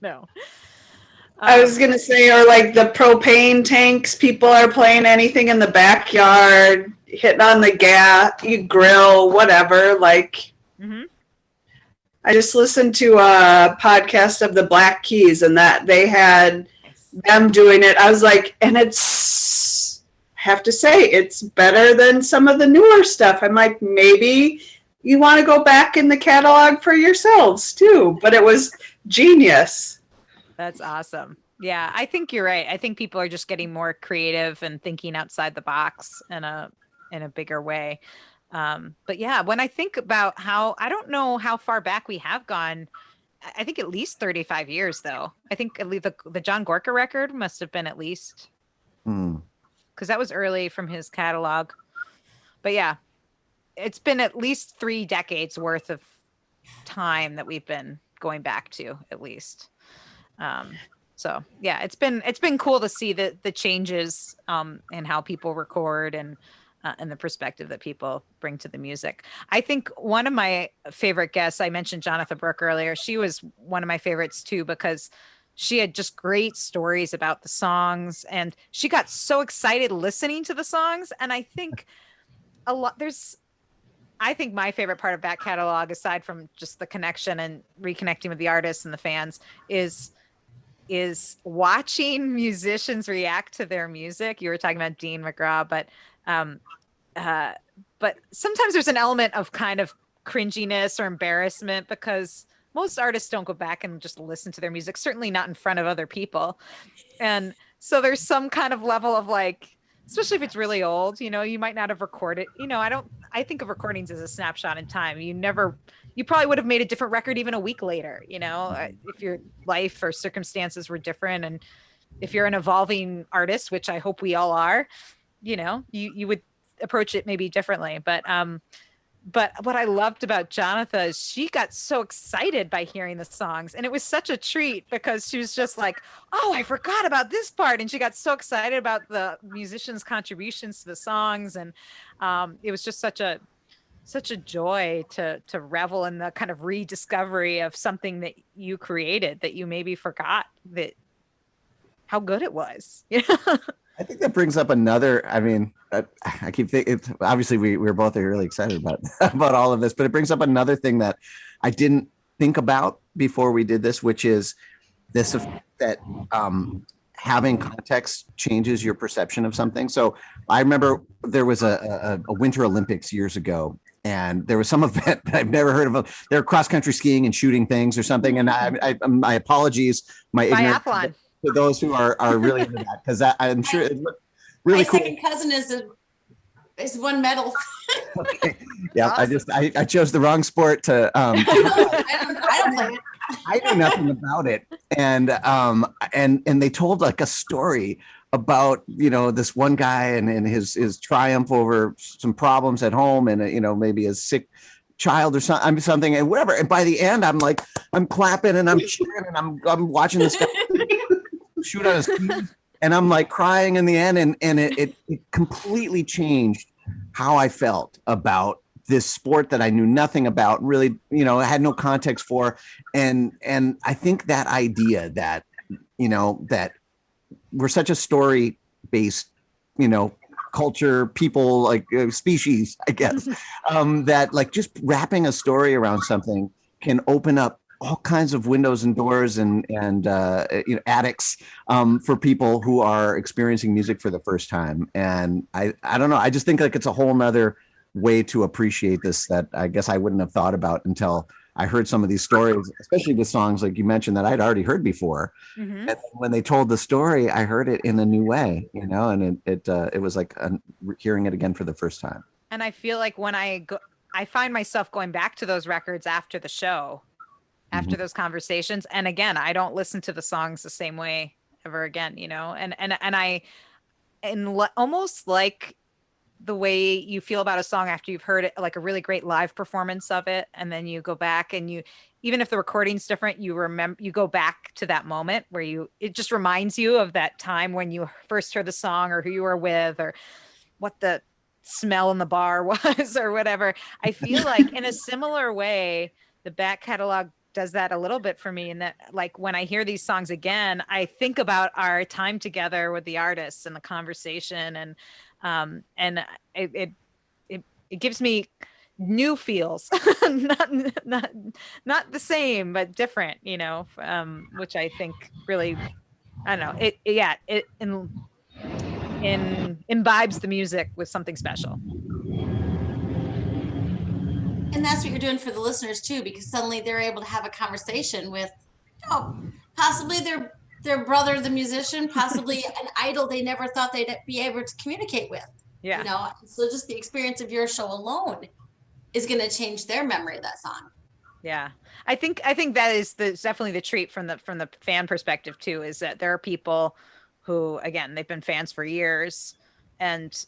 No. I was going to say, or like the propane tanks, people are playing anything in the backyard, hitting on the gas, you grill, whatever. Like, I just listened to a podcast of the Black Keys, and that they had them doing it. I was like, and I have to say, it's better than some of the newer stuff. I'm like, maybe you want to go back in the catalog for yourselves too. But it was genius. That's awesome. Yeah, I think you're right. I think people are just getting more creative and thinking outside the box in a bigger way. But yeah, when I think about I don't know how far back we have gone. I think at least 35 years, though. I think at least the John Gorka record must have been at least, because that was early from his catalog. But yeah, it's been at least 3 decades worth of time that we've been going back to, at least. So yeah, it's been cool to see the changes in how people record and the perspective that people bring to the music. I think one of my favorite guests, I mentioned Jonathan Brooke earlier. She was one of my favorites too, because she had just great stories about the songs, and she got so excited listening to the songs. And I think I think my favorite part of back catalog, aside from just the connection and reconnecting with the artists and the fans, is watching musicians react to their music. You were talking about Dean McGraw, but sometimes there's an element of kind of cringiness or embarrassment, because most artists don't go back and just listen to their music, certainly not in front of other people. And so there's some kind of level of like, especially if it's really old, you might not have recorded, I think of recordings as a snapshot in time. You probably would have made a different record even a week later, if your life or circumstances were different. And if you're an evolving artist, which I hope we all are, you would approach it maybe differently. But what I loved about Jonatha is she got so excited by hearing the songs, and it was such a treat, because she was just like, oh, I forgot about this part. And she got so excited about the musicians' contributions to the songs. And it was just such a joy to revel in the kind of rediscovery of something that you created that you maybe forgot how good it was. I think that brings up another, I keep thinking, obviously we're both really excited about all of this, but it brings up another thing that I didn't think about before we did this, which is this effect that having context changes your perception of something. So I remember there was a Winter Olympics years ago, and there was some event that I've never heard of. They're cross-country skiing and shooting things or something. And my apologies, my ignorance to those who are really into that, because I'm sure it looked really cool. My second cousin is one medal. Okay. Yeah, awesome. I chose the wrong sport to. I don't play it. I knew nothing about it, and they told like a story about this one guy and his triumph over some problems at home, and maybe a sick child or something and whatever. And by the end, I'm clapping and I'm cheering and I'm watching this guy shoot on his keys, and I'm like crying in the end, and it completely changed how I felt about this sport that I knew nothing about, really, I had no context for. And I think that idea that, that we're such a story based, culture, people, like species, I guess, that like just wrapping a story around something can open up all kinds of windows and doors and attics for people who are experiencing music for the first time. And I don't know, I just think like it's a whole nother way to appreciate this that I guess I wouldn't have thought about until I heard some of these stories, especially with songs like you mentioned that I'd already heard before. Mhm. And when they told the story, I heard it in a new way, and it was like hearing it again for the first time. And I feel like when I find myself going back to those records after the show, after those conversations. And again, I don't listen to the songs the same way ever again, almost like the way you feel about a song after you've heard it, like a really great live performance of it. And then you go back and even if the recording's different, you go back to that moment where it just reminds you of that time when you first heard the song, or who you were with, or what the smell in the bar was, or whatever. I feel like in a similar way, the back catalog does that a little bit for me. And that, like, when I hear these songs again, I think about our time together with the artists and the conversation, and it gives me new feels, not the same, but different, which I think really, I don't know, it imbibes the music with something special. And that's what you're doing for the listeners too, because suddenly they're able to have a conversation with, possibly their brother, the musician, possibly an idol they never thought they'd be able to communicate with. Yeah. So just the experience of your show alone is going to change their memory of that song. Yeah. I think that is definitely the treat from the fan perspective too, is that there are people who, again, they've been fans for years, and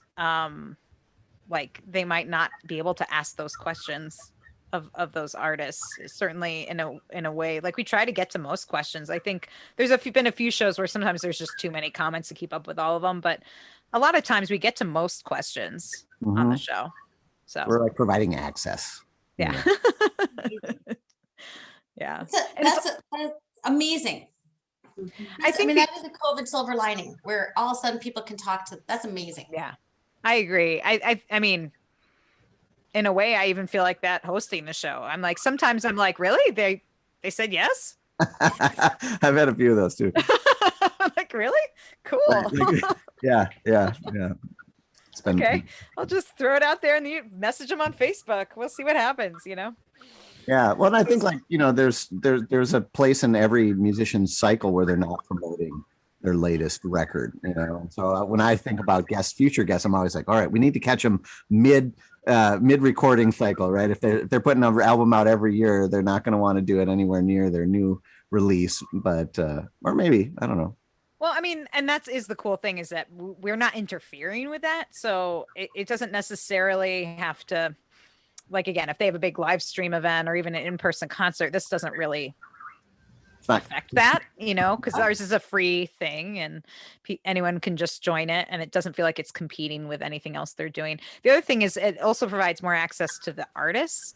like they might not be able to ask those questions of those artists, certainly in a way. Like, we try to get to most questions. I think there's been a few shows where sometimes there's just too many comments to keep up with all of them, but a lot of times we get to most questions on the show. So we're like providing access. Yeah. Yeah. That's amazing. That is a COVID silver lining, where all of a sudden people can talk to. That's amazing. Yeah, I agree. I mean, in a way, I even feel like that hosting the show. I'm like, sometimes I'm like, really? They said yes? I've had a few of those too. I'm like, really? Cool. Yeah. It's been okay. I'll just throw it out there and you message them on Facebook. We'll see what happens, Yeah. Well, and I think, like, there's a place in every musician's cycle where they're not promoting their latest record, So when I think about future guests, I'm always like, all right, we need to catch them mid recording cycle, right? If they're putting an album out every year, they're not going to want to do it anywhere near their new release, but or maybe, I don't know. Well, I mean, and is the cool thing, is that we're not interfering with that. So it doesn't necessarily have to, like, again, if they have a big live stream event or even an in-person concert, this doesn't really affect that, because ours is a free thing and anyone can just join it, and it doesn't feel like it's competing with anything else they're doing. The other thing is it also provides more access to the artists,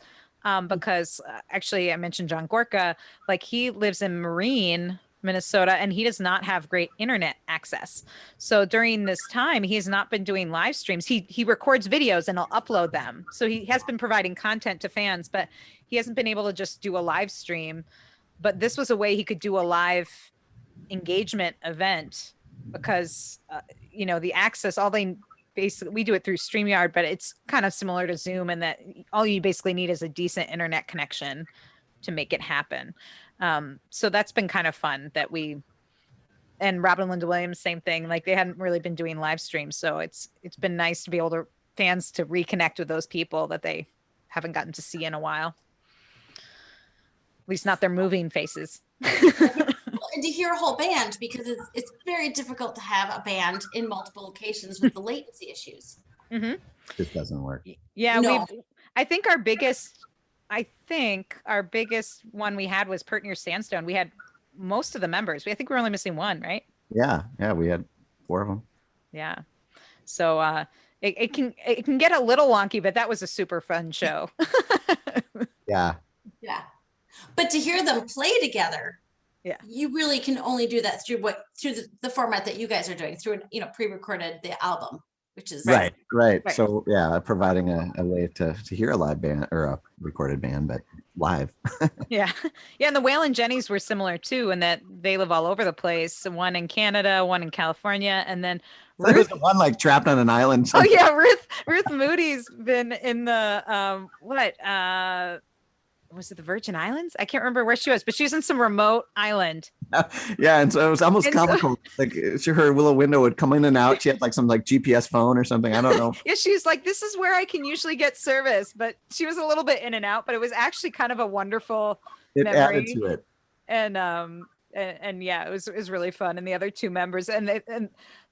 because actually I mentioned John Gorka, like, he lives in Marine, Minnesota, and he does not have great internet access. So during this time, he has not been doing live streams. He records videos and he'll upload them. So he has been providing content to fans, but he hasn't been able to just do a live stream. But this was a way he could do a live engagement event, because, the access, we do it through StreamYard, but it's kind of similar to Zoom in that all you basically need is a decent internet connection to make it happen. So that's been kind of fun and Robin Linda Williams, same thing. Like, they hadn't really been doing live streams. So it's been nice to be able fans to reconnect with those people that they haven't gotten to see in a while. At least not their moving faces. And to hear a whole band, because it's very difficult to have a band in multiple locations with the latency issues. Mm-hmm. This doesn't work. Yeah, no. I think our biggest one we had was Pert Near Sandstone. We had most of the members. I think we're only missing one, right? Yeah, we had 4 of them. Yeah. So it can get a little wonky, but that was a super fun show. Yeah. Yeah. But to hear them play together, you really can only do that through the format that you guys are doing, through pre-recorded the album, which is right. So providing a way to hear a live band or a recorded band, but live. Yeah, and the Waylon Jennys were similar too, in that they live all over the place. One in Canada, one in California, and then Ruth, the one like trapped on an island. Oh yeah, Ruth Moody's been in the was it the Virgin Islands? I can't remember where she was, but she was in some remote island. Yeah, and so it was almost And so- comical. Like her little window would come in and out. She had like some like GPS phone or something. I don't know. Yeah, she's like, this is where I can usually get service, but she was a little bit in and out, but it was actually kind of a wonderful It memory. added to it. And yeah, it was really fun. And the other two members and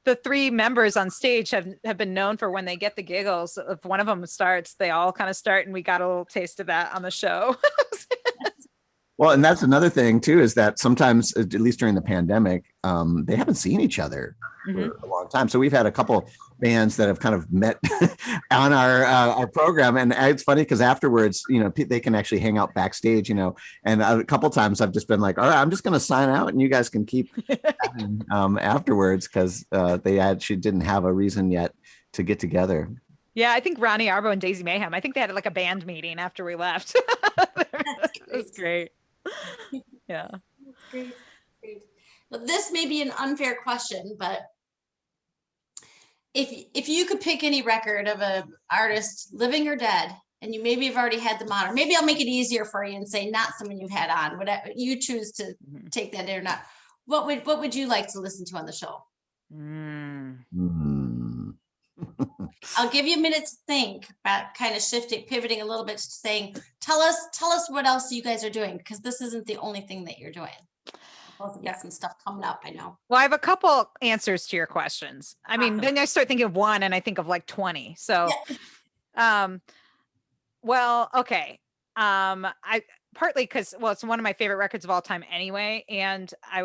the three members on stage have been known for when they get the giggles. If one of them starts, they all kind of start, and we got a little taste of that on the show. Well, and that's another thing too, is that sometimes, at least during the pandemic, they haven't seen each other for a long time. So we've had a couple bands that have kind of met on our program, and it's funny because afterwards, they can actually hang out backstage, and a couple times I've just been like, all right, I'm just going to sign out, and you guys can keep chatting, afterwards, because they actually didn't have a reason yet to get together. Yeah, I think Ronnie Arbo and Daisy Mayhem, I think they had like a band meeting after we left. It was great. Yeah. Great. Well, this may be an unfair question, but if you could pick any record of an artist, living or dead, and you maybe have already had them on, or maybe I'll make it easier for you and say not someone you've had on, whatever you choose to take that in or not. What would you like to listen to on the show? I'll give you a minute to think about kind of pivoting a little bit to saying, tell us what else you guys are doing, because this isn't the only thing that you're doing. Both of you got some stuff coming up, I know. Well, I have a couple answers to your questions. I mean, then I start thinking of one and I think of like 20. So, well, okay. I partly because, well, it's one of my favorite records of all time anyway. And it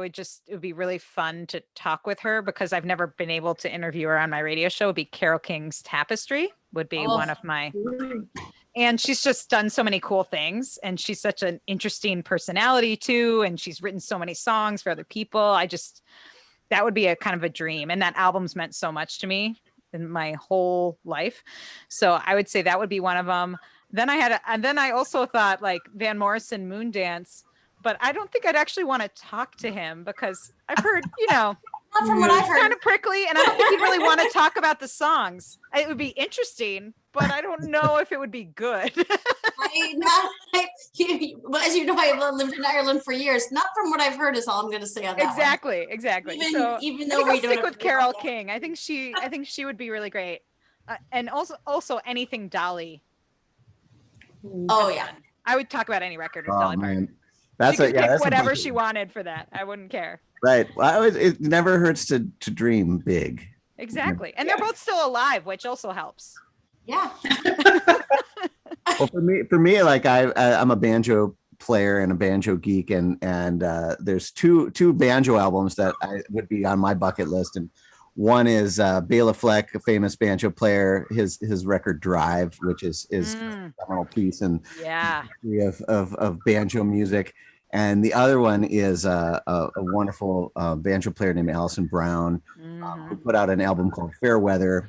would be really fun to talk with her, because I've never been able to interview her on my radio show. It'd be Carole King's Tapestry would be one of my, and she's just done so many cool things. And she's such an interesting personality too. And she's written so many songs for other people. That would be a kind of a dream. And that album's meant so much to me in my whole life. So I would say that would be one of them. Then I also thought like Van Morrison, Moondance, but I don't think I'd actually want to talk to him, because I've heard, Not from what I've heard. kind of prickly, and I don't think he'd really want to talk about the songs. It would be interesting, but I don't know if it would be good. As you know, I've lived in Ireland for years. Not from what I've heard is all I'm going to say on that. Exactly. Even though I'll stick with Carole King. I think she would be really great, and also anything Dolly. Oh yeah, I would talk about any record with Dolly Parton. That's she could pick whatever she wanted for that. I wouldn't care. Right. Well, it never hurts to dream big. Exactly, and they're both still alive, which also helps. Yeah. Well, for me, like I'm a banjo player and a banjo geek, and there's two banjo albums that I would be on my bucket list, and one is Bela Fleck, a famous banjo player, his record Drive, which is a phenomenal piece and of banjo music. And the other one is a wonderful banjo player named Alison Brown, who put out an album called Fairweather.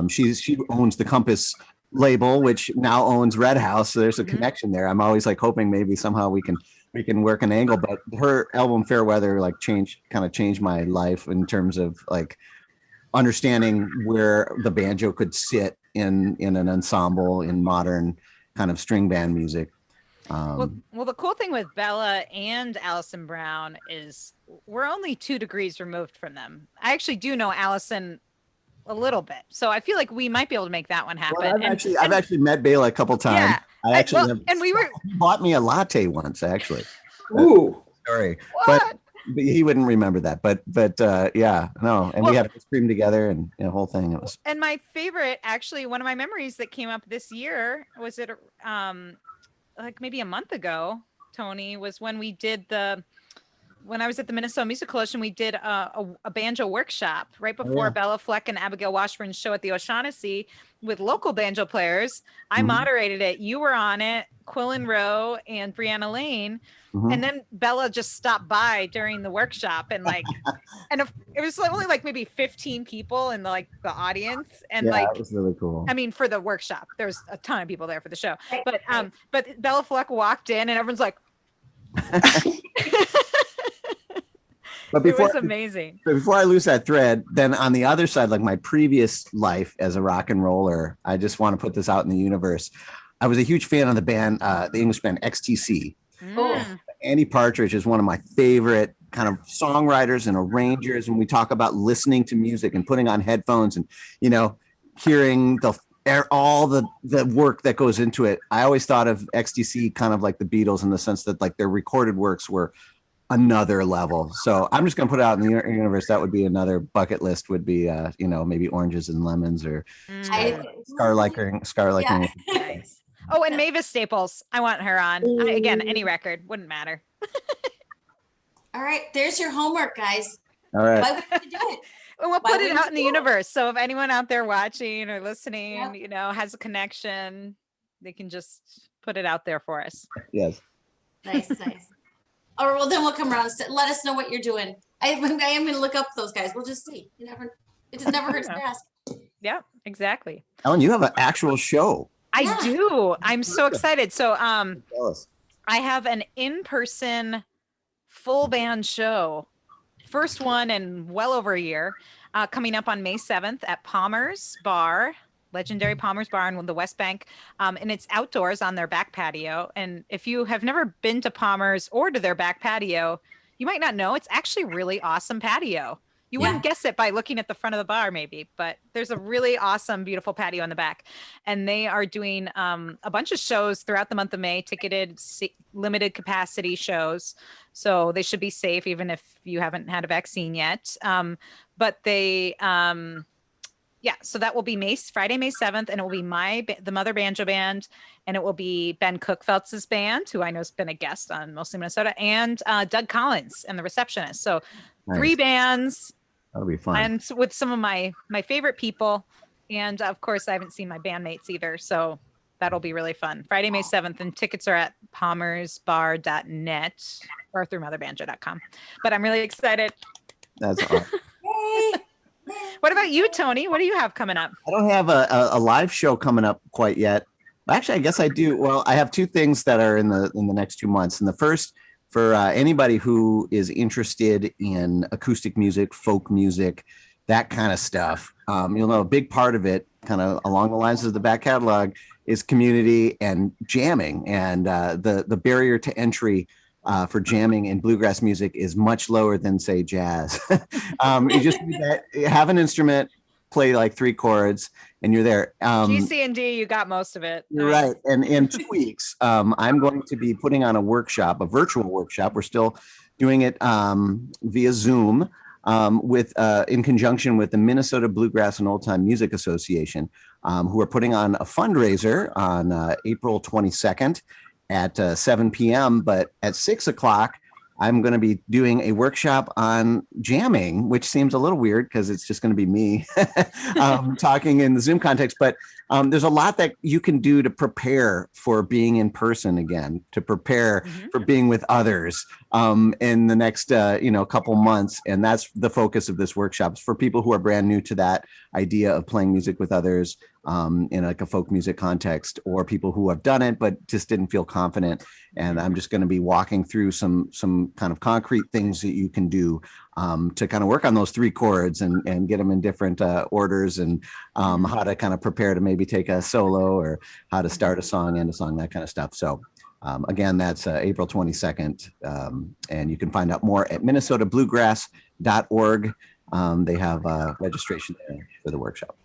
She owns the Compass label, which now owns Red House. So there's a connection there. I'm always like hoping maybe somehow we can work an angle, but her album Fairweather kind of changed my life in terms of like understanding where the banjo could sit in an ensemble in modern kind of string band music. Well, the cool thing with Bella and Alison Brown is we're only 2 degrees removed from them. I actually do know Alison a little bit, so I feel like we might be able to make that one happen. Well, I've actually met Bela a couple times. Yeah, He bought me a latte once, actually. Ooh. Sorry, what? but he wouldn't remember that. But yeah, no. And we had ice cream together and the whole thing. It was. And my favorite, actually, one of my memories that came up this year was like maybe a month ago, Tony, was when we did when I was at the Minnesota Music Coalition, we did a banjo workshop right before Bela Fleck and Abigail Washburn's show at the O'Shaughnessy with local banjo players. I moderated it. You were on it, Quillen Rowe and Brianna Lane. And then Bella just stopped by during the workshop and it was only like maybe 15 people in the audience. And it was really cool. I mean, for the workshop, there's a ton of people there for the show, but Bella Fleck walked in and everyone's like, But it was amazing. But before I lose that thread, then on the other side, like my previous life as a rock and roller, I just want to put this out in the universe. I was a huge fan of the band, the English band XTC. Mm. Andy Partridge is one of my favorite kind of songwriters and arrangers. When we talk about listening to music and putting on headphones and, you know, hearing all the work that goes into it, I always thought of XTC kind of like the Beatles in the sense that like their recorded works were another level. So I'm just going to put it out in the universe. That would be another bucket list, would be, you know, maybe Oranges and Lemons or Scarliking. Yeah. Nice. Oh, and Mavis Staples. I want her on. Again, any record wouldn't matter. All right, there's your homework, guys. All right. Why would you do it? And we'll Why put it wouldn't out in the you? universe. So if anyone out there watching or listening, Yep. you know, has a connection, they can just put it out there for us. Yes. Nice. All right, well, then we'll come around and let us know what you're doing. I am going to look up those guys. We'll just see. It just never hurts to ask. Yeah, exactly. Ellen, you have an actual show. I Yeah. do. I'm so excited. So Tell us. I have an in-person full band show. First one in well over a year, coming up on May 7th at Palmer's Bar, legendary Palmer's Bar in the West Bank. And it's outdoors on their back patio. And if you have never been to Palmer's or to their back patio, you might not know it's actually really awesome patio. You wouldn't guess it by looking at the front of the bar, maybe, but there's a really awesome, beautiful patio in the back. And they are doing a bunch of shows throughout the month of May, ticketed, limited capacity shows. So they should be safe, even if you haven't had a vaccine yet. But they, so that will be Friday, May 7th, and it will be the Mother Banjo Band, and it will be Ben Cookfeltz's band, who I know has been a guest on Mostly Minnesota, and Doug Collins and the receptionist. So Nice. 3 bands. That'll be fun. And with some of my favorite people. And of course, I haven't seen my bandmates either. So that'll be really fun. Friday, May 7th. And tickets are at palmersbar.net or through motherbanjo.com. But I'm really excited. That's awesome. Yay. What about you, Tony? What do you have coming up? I don't have a live show coming up quite yet. Actually, I guess I do. Well, I have 2 things that are in the next 2 months. And the first, for anybody who is interested in acoustic music, folk music, that kind of stuff, you'll know a big part of it, kind of along the lines of the back catalog, is community and jamming. And the barrier to entry for jamming in bluegrass music is much lower than, say, jazz. You just need have an instrument, play like 3 chords, and you're there. G, C, and D, you got most of it. You're right. And in 2 weeks, I'm going to be putting on a virtual workshop. We're still doing it via Zoom in conjunction with the Minnesota Bluegrass and Old Time Music Association, who are putting on a fundraiser on April 22nd at 7 p.m. But at 6 o'clock, I'm going to be doing a workshop on jamming, which seems a little weird because it's just going to be me talking in the Zoom context. But there's a lot that you can do to prepare for being in person again, to prepare for being with others in the next couple months. And that's the focus of this workshop, for people who are brand new to that idea of playing music with others in like a folk music context, or people who have done it but just didn't feel confident. And I'm just going to be walking through some kind of concrete things that you can do to kind of work on those 3 chords and get them in different orders, and how to kind of prepare to maybe take a solo, or how to start a song, end a song, that kind of stuff. So again, that's April 22nd. And you can find out more at minnesotabluegrass.org. They have registration there for the workshop.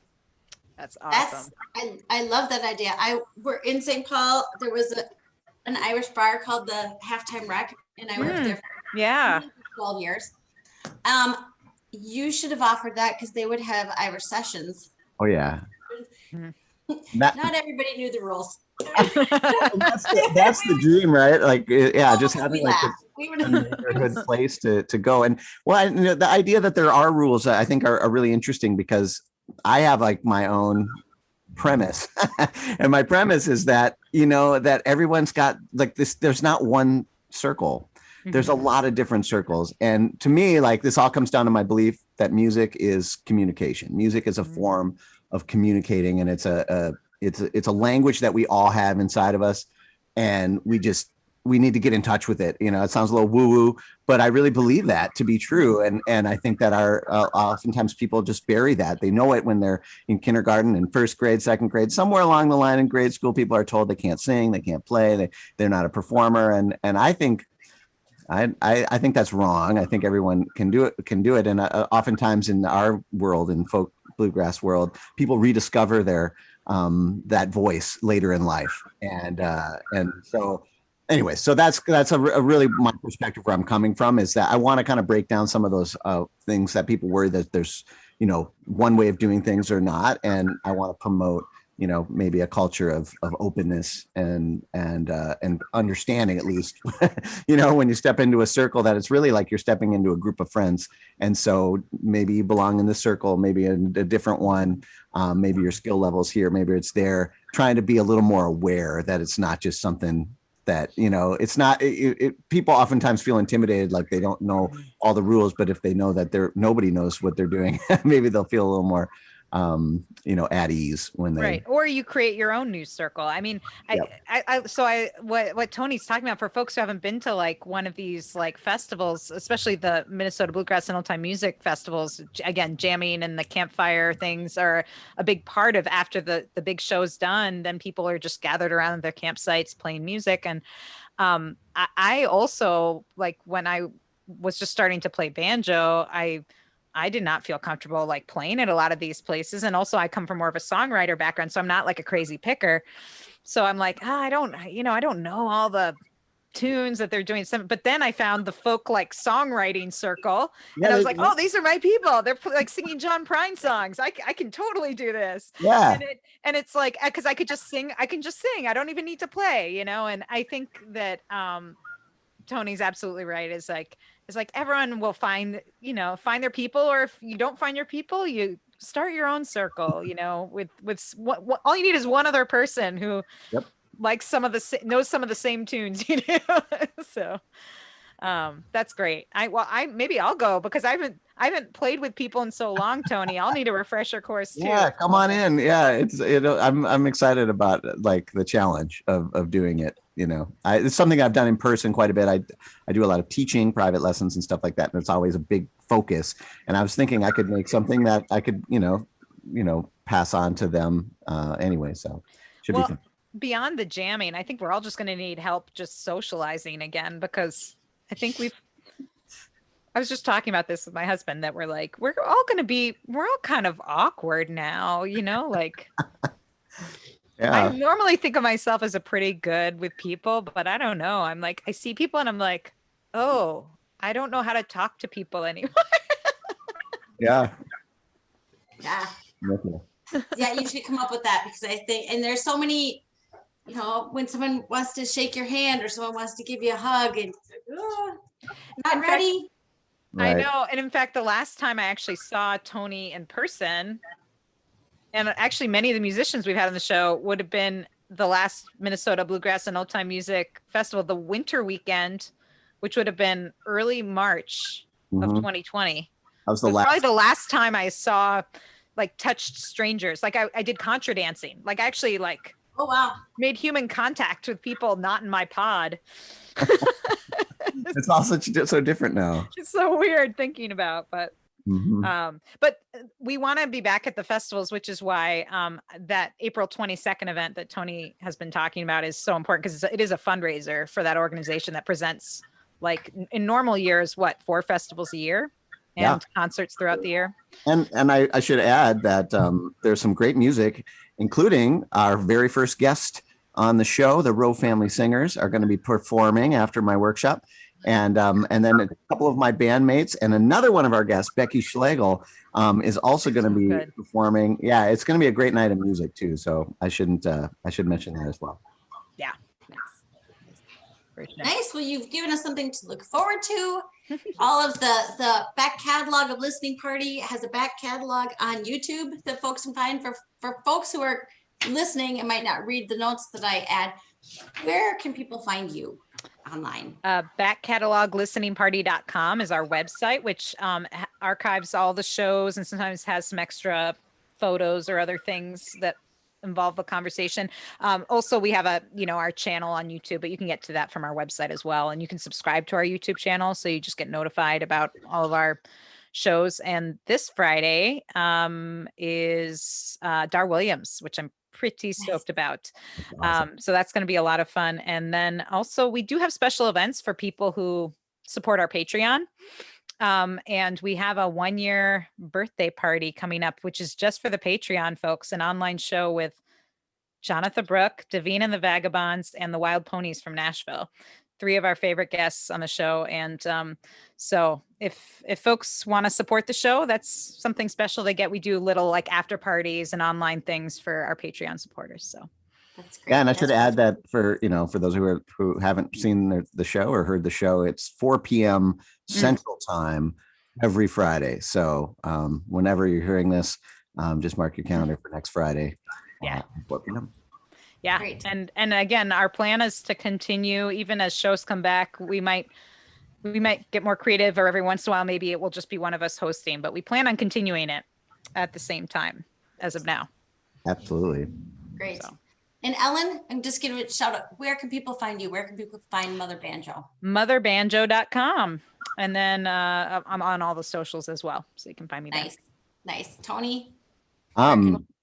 That's awesome. I love that idea. We're in St. Paul. There was an Irish bar called the Halftime Rec, and I worked there for 12 years. You should have offered that, because they would have Irish sessions. Oh yeah. Not everybody knew the rules. that's the dream, right? Like, just having like a neighborhood place to go. And the idea that there are rules, I think are really interesting, because I have like my own premise. And my premise is that, that everyone's got like this, there's not one circle. There's a lot of different circles. And to me, like, this all comes down to my belief that music is communication. Music is a form of communicating, and it's a language that we all have inside of us. And we we need to get in touch with it. You know, it sounds a little woo woo, but I really believe that to be true. And I think that oftentimes people just bury that. They know it when they're in kindergarten and first grade, second grade, somewhere along the line in grade school, people are told they can't sing, they can't play, they're not a performer. And I think that's wrong. I think everyone can do it. And oftentimes in our world, in folk bluegrass world, people rediscover their that voice later in life. And so anyway, so that's a really my perspective where I'm coming from, is that I want to kind of break down some of those things that people worry that there's, you know, one way of doing things or not. And I want to promote, you know, maybe a culture of openness and understanding, at least, you know, when you step into a circle, that it's really like you're stepping into a group of friends. And so maybe you belong in this circle, maybe in a different one, maybe your skill level's here, maybe it's there, trying to be a little more aware that it's not just something that, you know, it's not, people oftentimes feel intimidated, like they don't know all the rules, but if they know that nobody knows what they're doing, maybe they'll feel a little more you know, at ease when they right. Or you create your own news circle. I mean, what Tony's talking about, for folks who haven't been to like one of these like festivals, especially the Minnesota Bluegrass and Old Time Music festivals, again, jamming and the campfire things are a big part of. After the big show's done, then people are just gathered around their campsites playing music. And I also, like, when I was just starting to play banjo, I did not feel comfortable like playing at a lot of these places. And also I come from more of a songwriter background, so I'm not like a crazy picker. So I'm like, I don't know all the tunes that they're doing. But then I found the folk like songwriting circle, and I was like, oh, these are my people. They're like singing John Prine songs. I can totally do this. Yeah. And it's like, cause I could just sing. I can just sing. I don't even need to play, you know? And I think that, Tony's absolutely right. It's like everyone will find their people, or if you don't find your people, you start your own circle, you know, with what all you need is one other person who likes knows some of the same tunes you do. So that's great. Maybe I'll go, because I haven't played with people in so long, Tony. I'll need a refresher course too. Yeah, come on in. Yeah, I'm excited about like the challenge of doing it. You know, it's something I've done in person quite a bit. I do a lot of teaching, private lessons and stuff like that, and it's always a big focus. And I was thinking I could make something that I could, you know, pass on to them anyway. So should be fun. Beyond the jamming, I think we're all just going to need help just socializing again, because I think I was just talking about this with my husband, that we're all kind of awkward now, you know, like. Yeah. I normally think of myself as a pretty good with people, but I don't know. I'm like, I see people and I'm like, oh, I don't know how to talk to people anymore. Yeah. Yeah. Yeah, you should come up with that, because I think, and there's so many, you know, when someone wants to shake your hand or someone wants to give you a hug, and not ready. Right. I know. And in fact, the last time I actually saw Tony in person, and actually many of the musicians we've had on the show, would have been the last Minnesota Bluegrass and Old Time Music Festival, the winter weekend, which would have been early March of 2020. That was probably the last time I saw, like, touched strangers. Like I did contra dancing. Like I actually oh wow, made human contact with people not in my pod. It's all so different now. It's so weird thinking about, but. But we want to be back at the festivals, which is why that April 22nd event that Tony has been talking about is so important, because it is a fundraiser for that organization that presents, like, in normal years, 4 festivals a year and concerts throughout the year. And I should add that there's some great music, including our very first guest on the show. The Rowe Family Singers are going to be performing after my workshop. And then a couple of my bandmates and another one of our guests, Becky Schlegel, is also going to be performing. Yeah, it's going to be a great night of music too. So I should mention that as well. Yeah. Nice. Well, you've given us something to look forward to. All of the back catalog of Listening Party has a back catalog on YouTube that folks can find. For folks who are listening and might not read the notes that I add, where can people find you online? Backcataloglisteningparty.com is our website, which archives all the shows and sometimes has some extra photos or other things that involve the conversation. Also, we have our channel on YouTube, but you can get to that from our website as well. And you can subscribe to our YouTube channel, so you just get notified about all of our shows. And this Friday is Dar Williams, which I'm pretty stoked about. Awesome. So that's going to be a lot of fun. And then also we do have special events for people who support our Patreon. And we have a 1-year birthday party coming up, which is just for the Patreon folks, an online show with Jonathan Brooke, Davine and the Vagabonds, and the Wild Ponies from Nashville. 3 of our favorite guests on the show. And so if folks want to support the show, that's something special they get. We do little like after parties and online things for our Patreon supporters. So That's great. Yeah, and I should add that for those who haven't seen the show or heard the show, it's 4 p.m. Central Time every Friday. So whenever you're hearing this, just mark your calendar for next Friday. Yeah. 4 p.m. Yeah. Great. And again, our plan is to continue even as shows come back. We might get more creative, or every once in a while, maybe it will just be one of us hosting, but we plan on continuing it at the same time as of now. Absolutely. Great. So. And Ellen, I'm just giving a shout out. Where can people find you? Where can people find Mother Banjo? Motherbanjo.com. And then I'm on all the socials as well, so you can find me there. Nice. Tony?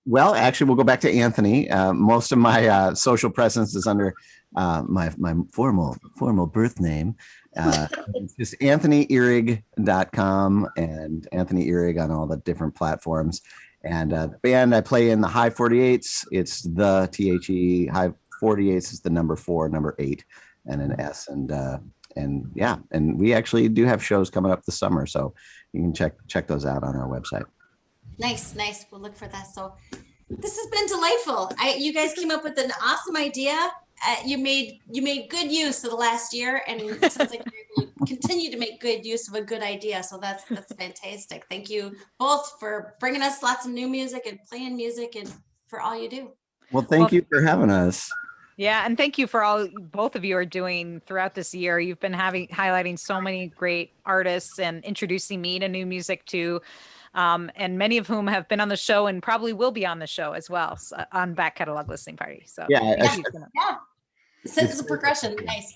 Well, actually, we'll go back to Anthony. Most of my social presence is under my formal birth name. It's just AnthonyIhrig.com and Anthony Ihrig on all the different platforms. And the band I play in, the High 48s, it's the THE High 48s is the number 4, number 8, and an S. And we actually do have shows coming up this summer, so you can check those out on our website. Nice. We'll look for that. So this has been delightful. You guys came up with an awesome idea. You made good use of the last year, and it sounds like you're able to continue to make good use of a good idea. So that's fantastic. Thank you both for bringing us lots of new music and playing music, and for all you do. Well, thank you for having us. Yeah, and thank you for all both of you are doing throughout this year. You've been highlighting so many great artists and introducing me to new music too. And many of whom have been on the show and probably will be on the show as well, on Back Catalog Listening Party. So Yeah. Sense of progression. Nice.